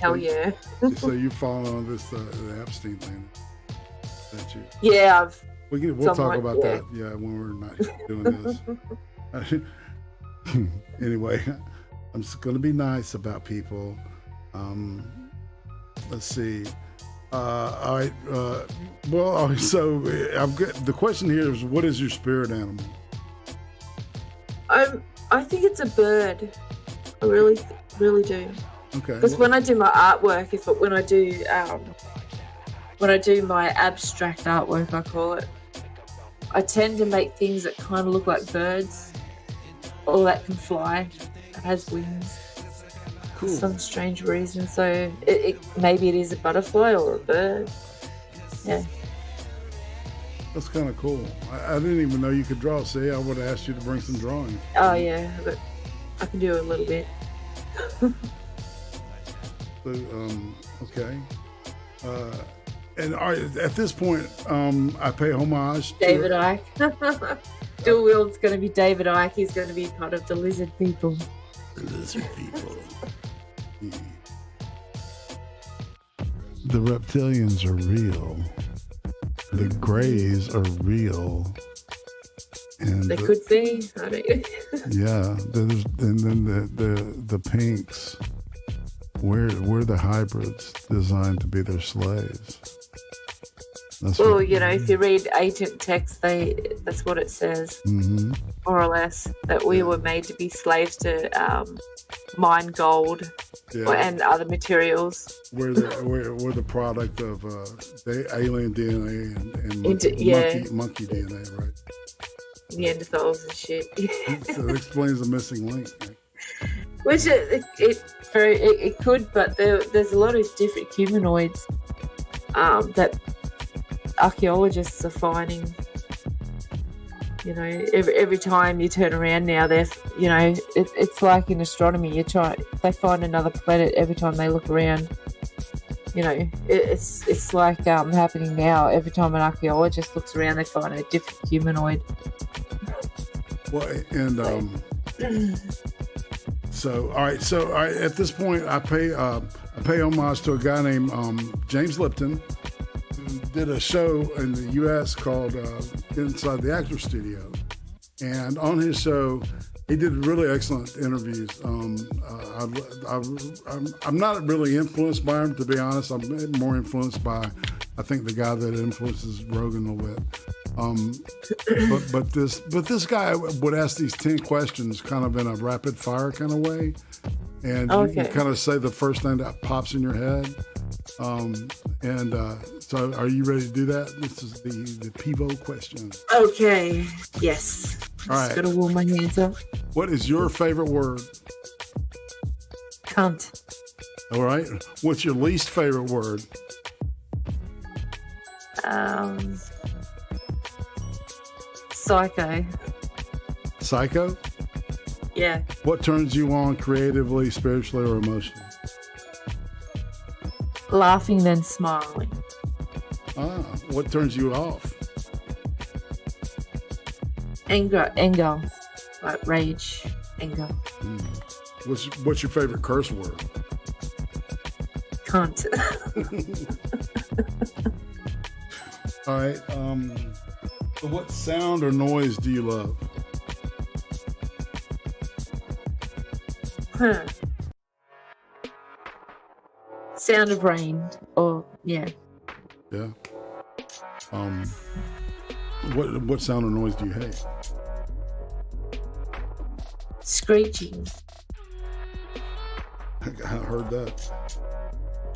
Hell yeah. So you're following on this, the Epstein thing? That you? Yeah, we'll talk about that, when we're not doing this. Anyway, I'm just going to be nice about people. Let's see. All right. So the question here is, what is your spirit animal? I think it's a bird. I really, really do. Okay. Because when I do my artwork, when I do my abstract artwork, I call it, I tend to make things that kind of look like birds, or that can fly, that has wings. For some strange reason. So maybe it is a butterfly or a bird. Yeah. That's kind of cool. I didn't even know you could draw. See, I would have asked you to bring some drawings. Oh yeah, but I can do a little bit. So, okay. And at this point, I pay homage to David Icke. Dual wield's going to be David Icke. He's going to be part of the lizard people. the lizard people. Yeah. The reptilians are real. The Greys are real. And They could be. I don't. yeah, and then the pinks. We're the hybrids designed to be their slaves. Well, you know, if you read ancient texts, that's what it says, more or less, that we were made to be slaves to mine gold and other materials. We're the product of the alien DNA and monkey DNA, right? Neanderthals and shit. So it explains the missing link. Which it could, but there's a lot of different humanoids that archaeologists are finding. You know, every time you turn around now, it's like in astronomy. They find another planet every time they look around. You know, it's like happening now. Every time an archaeologist looks around, they find a different humanoid. Well, and so all right. At this point, I pay homage to a guy named James Lipton, who did a show in the U.S. called Inside the Actor Studio, and on his show, he did really excellent interviews. I'm not really influenced by him, to be honest. I'm more influenced by, I think, the guy that influences Rogan a little bit. But this guy would ask these 10 questions kind of in a rapid fire kind of way, and you kind of say the first thing that pops in your head. So are you ready to do that? This is the pivot question. Okay. Yes. All right. Just gotta warm my hands up. What is your favorite word? Cunt. All right. What's your least favorite word? Psycho. Psycho? Yeah. What turns you on creatively, spiritually, or emotionally? Laughing then smiling. What turns you off? Anger, like rage, anger. What's your favorite curse word? Cunt. All right. So what sound or noise do you love? Sound of rain. Yeah. What sound or noise do you hate? Screeching. I heard that.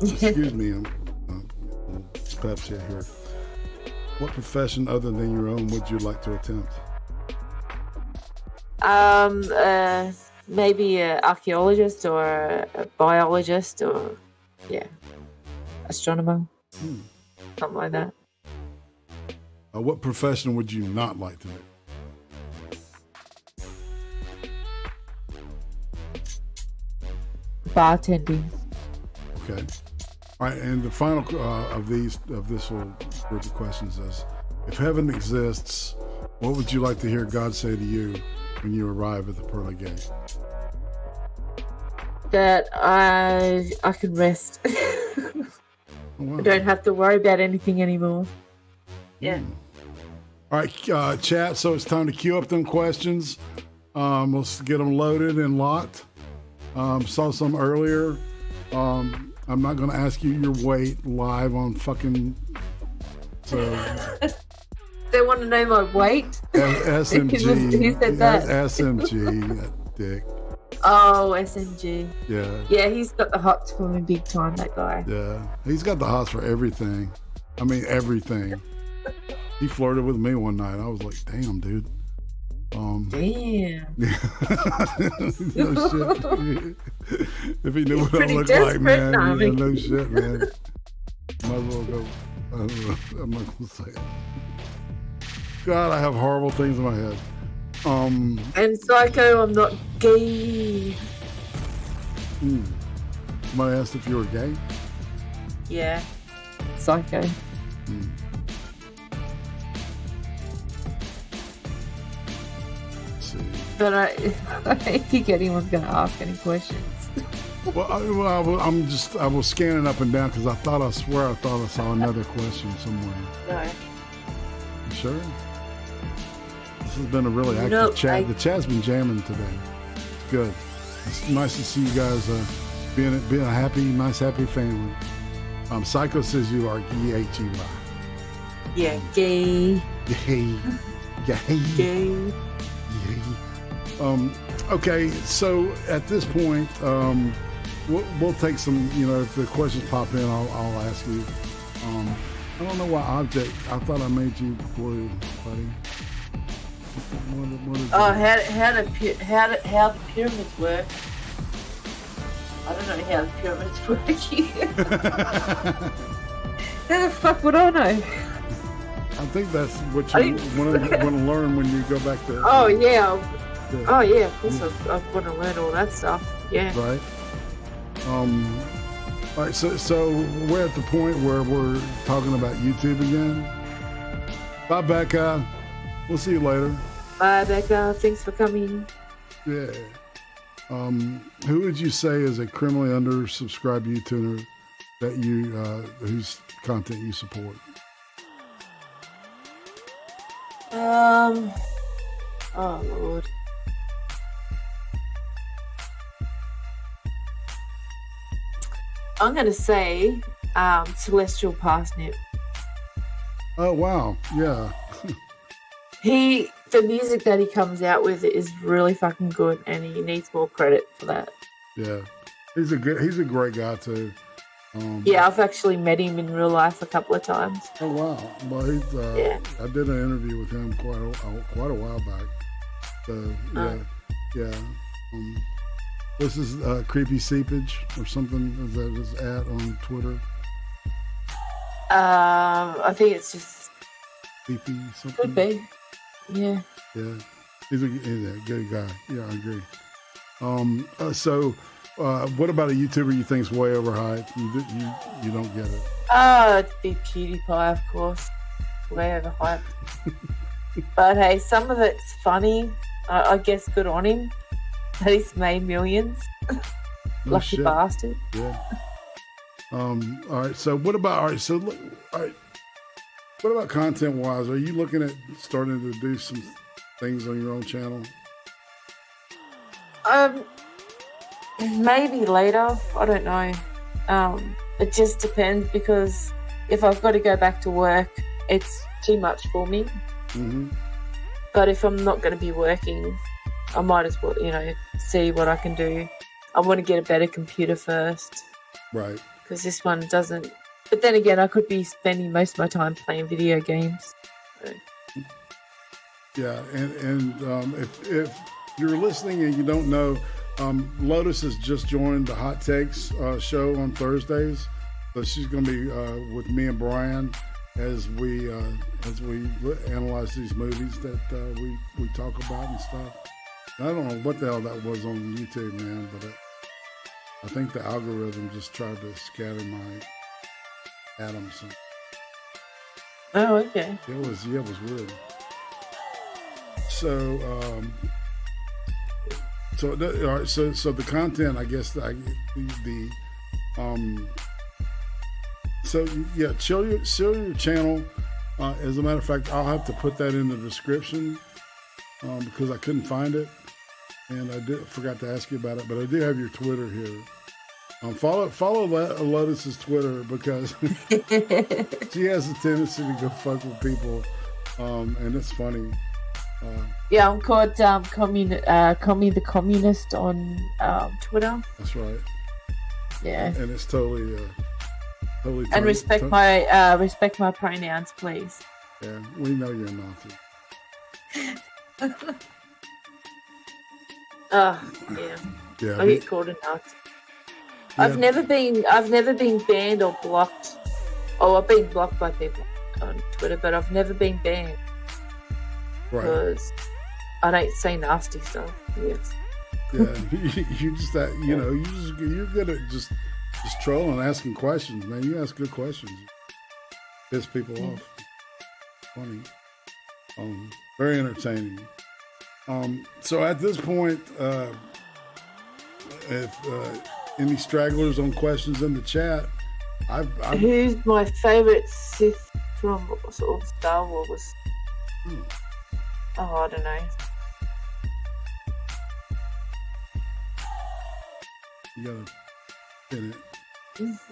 Excuse me. Pepsi here. What profession other than your own would you like to attempt? Maybe an archaeologist or a biologist or astronomer. Something like that. What profession would you not like to do? Bartending. Okay. All right, and the final of this little group of questions is, if heaven exists, what would you like to hear God say to you when you arrive at the pearly gate? That I can rest. Wow. I don't have to worry about anything anymore. Yeah. All right, chat, so it's time to queue up them questions. Let's get them loaded and locked. Saw some earlier. I'm not going to ask you your weight live on fucking... So... They want to know my weight? SMG. Who said that? SMG, that dick. Oh, SMG. Yeah. Yeah, he's got the hots for me big time, that guy. Yeah. He's got the hots for everything. I mean, everything. He flirted with me one night. I was like, damn, dude. Damn. No shit. If he knew what I looked like, man. Yeah, no shit, man. Might as well go. I'm not going to say it. God, I have horrible things in my head. And Psycho, I'm not gay. Somebody asked if you were gay. Yeah. Psycho. Let's see. But I don't think anyone's going to ask any questions. Well, I was scanning up and down because I swear I thought I saw another question somewhere. No. You sure? This has been a really active chat. The chat's been jamming today. It's good. It's nice to see you guys being a happy, nice, happy family. Psycho says you are G-H-E-Y. Yeah, gay. Gay. Gay. Gay. Okay, so at this point, we'll take some, if the questions pop in, I'll ask you. I don't know why object. I thought I made you blue, buddy. What is that? How the pyramids work. I don't know how the pyramids work here. How the fuck would I know? I think that's what you want to learn when you go back to. Oh yeah. Oh yeah, of course I want to learn all that stuff. Yeah. Right. All right. So we're at the point where we're talking about YouTube again. Bye, Becca. We'll see you later. Bye, Becca. Thanks for coming. Yeah. Who would you say is a criminally undersubscribed YouTuber that you whose content you support? Oh Lord. I'm gonna say Celestial Parsnip. Oh wow, yeah. The music that he comes out with is really fucking good, and he needs more credit for that. Yeah, he's a great guy too. Yeah, I've actually met him in real life a couple of times. Oh wow! Well, he's I did an interview with him quite a while back. So yeah. What's his creepy seepage or something? Is that his ad on Twitter? I think it's just Creepy something. could be. Yeah. Yeah, he's a good guy. Yeah, I agree. So, what about a YouTuber you think's way overhyped? You don't get it. It'd be PewDiePie, of course. Way overhyped. But hey, some of it's funny. I guess good on him. That he's made millions. No Lucky shit. bastard. Yeah. All right. So what about what about content wise? Are you looking at starting to do some things on your own channel? Maybe later. I don't know. It just depends, because if I've got to go back to work, it's too much for me. Mm-hmm. But if I'm not going to be working, I might as well, see what I can do. I want to get a better computer first. Right. Because this one doesn't. But then again, I could be spending most of my time playing video games. So. Yeah, and if you're listening and you don't know, Lotus has just joined the Hot Takes show on Thursdays. So she's going to be with me and Brian as we analyze these movies that we talk about and stuff. I don't know what the hell that was on YouTube, man, but I think the algorithm just tried to scatter my atoms. Oh, okay. It was weird. So, all right. So the content, I guess, so yeah, show your channel. As a matter of fact, I'll have to put that in the description because I couldn't find it. And I forgot to ask you about it, but I do have your Twitter here. Follow Lotus's Twitter because she has a tendency to go fuck with people, and it's funny. Yeah, I'm called Commie the Communist on Twitter. That's right. Yeah, and it's totally. And respect my pronouns, please. Yeah, we know you're a Nazi. Yeah. I get called a Nazi. Yeah. I've never been banned or blocked. Oh, I've been blocked by people on Twitter, but I've never been banned. Right. because I don't say nasty stuff. Yes. Yeah, you just that you're good at just trolling, asking questions, man. You ask good questions, piss people off. Funny, very entertaining. So at this point, if any stragglers on questions in the chat, Who's my favorite Sith from sort of Star Wars? Oh, I don't know. You gotta pin it.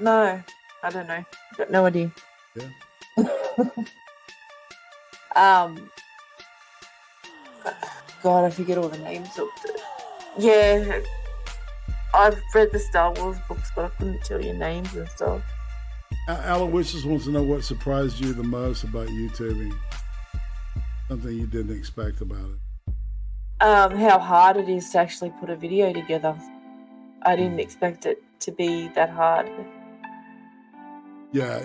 No, I don't know. Got no idea. Yeah. God, I forget all the names of the. Yeah, I've read the Star Wars books, but I couldn't tell you names and stuff. Aloysius wants to know what surprised you the most about YouTubing. Something you didn't expect about it. How hard it is to actually put a video together. I didn't expect it to be that hard. Yeah,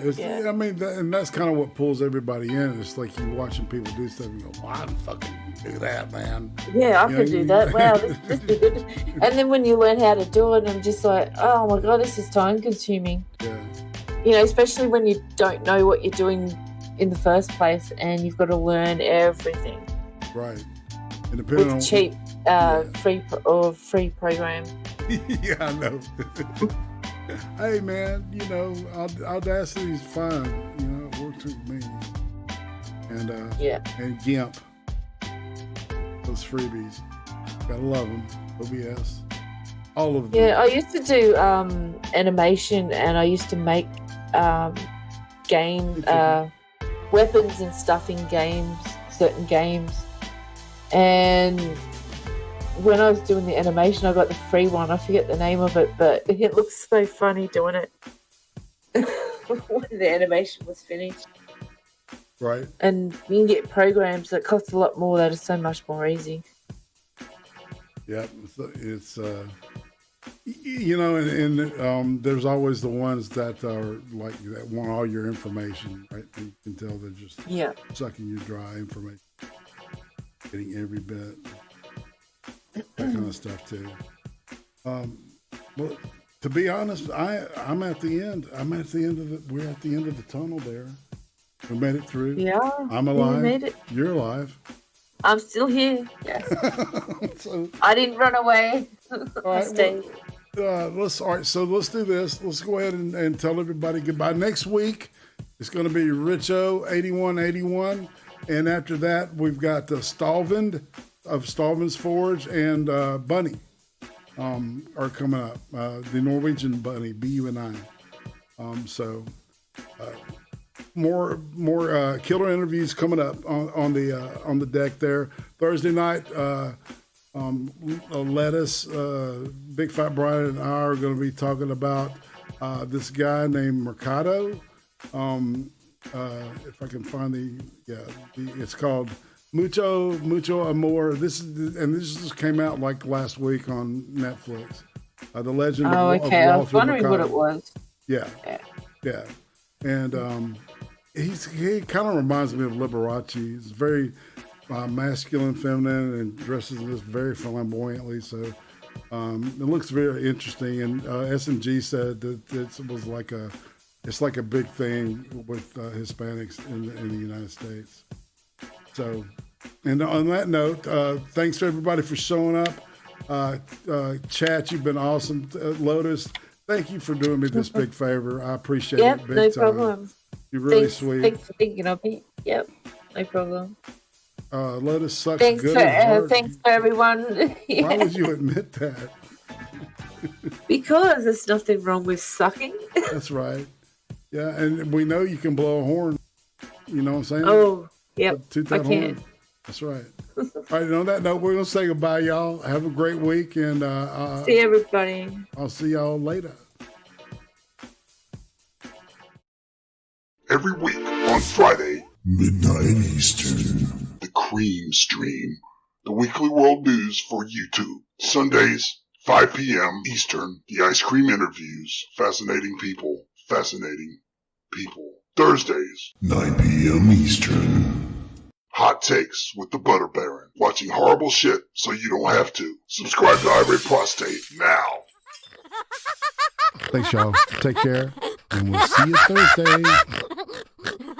I mean, and that's kind of what pulls everybody in. It's like you're watching people do stuff and you go, "Well, I fucking do that, man." Yeah, I could do that. Wow, this is good. And then when you learn how to do it, I'm just like, oh my God, this is time consuming. Yeah. You know, especially when you don't know what you're doing in the first place and you've got to learn everything. Right. And depending with on cheap, free programs. Yeah, I know. Hey, man, Audacity is fine. It works with me. And and GIMP, those freebies, gotta love them. OBS, all of them. Yeah, I used to do animation, and I used to make weapons and stuff in certain games, and when I was doing the animation, I got the free one. I forget the name of it, but it looks so funny doing it when the animation was finished. Right. And you can get programs that cost a lot more that are so much more easy. Yeah, it's and there's always the ones that are like that want all your information, right? You can tell they're just sucking you dry information, getting every bit. That kind of stuff too. Well, to be honest, I'm at the end. We're at the end of the tunnel there. We made it through. Yeah. I'm alive. You made it. You're alive. I'm still here. Yes. So, I didn't run away. all I right. stayed. So let's do this. Let's go ahead and tell everybody goodbye. Next week, it's going to be Richo 8181. And after that, we've got Stalvind of Stalvind's Forge and Bunny are coming up. The Norwegian Bunny, BUNI. More killer interviews coming up on the deck there. Thursday night, Lotus, Big Fat Brian and I are going to be talking about this guy named Mercado. If I can find it's called Mucho Amor. This just came out like last week on Netflix. The Legend of okay. I was Walter wondering Mercado. what it was. Yeah. And he kind of reminds me of Liberace. He's very masculine, feminine, and dresses this very flamboyantly. So it looks very interesting. And S&G said that it's like a big thing with Hispanics in the United States. So, and on that note, thanks to everybody for showing up. Chat, you've been awesome. Lotus, thank you for doing me this big favor. I appreciate it big no time. problem. You're really sweet. Thanks for thinking of me. Yep, no problem. Lotus sucks Thanks good for as hard. thanks for everyone. Yeah. Why would you admit that? Because there's nothing wrong with sucking. That's right. Yeah, and we know you can blow a horn. You know what I'm saying? Oh, yep. Toot I that can. horn. That's right. All right, and on that note, we're going to say goodbye, y'all. Have a great week, and see everybody. I'll see y'all later. Every week on Friday, midnight Eastern, the Creem stream, the weekly world news for YouTube. Sundays, 5 p.m. Eastern, the ice cream interviews, fascinating people. Thursdays, 9 p.m. Eastern, Hot Takes with the Butter Baron. Watching horrible shit so you don't have to. Subscribe to Irate Prostate now. Thanks, y'all. Take care. And we'll see you Thursday.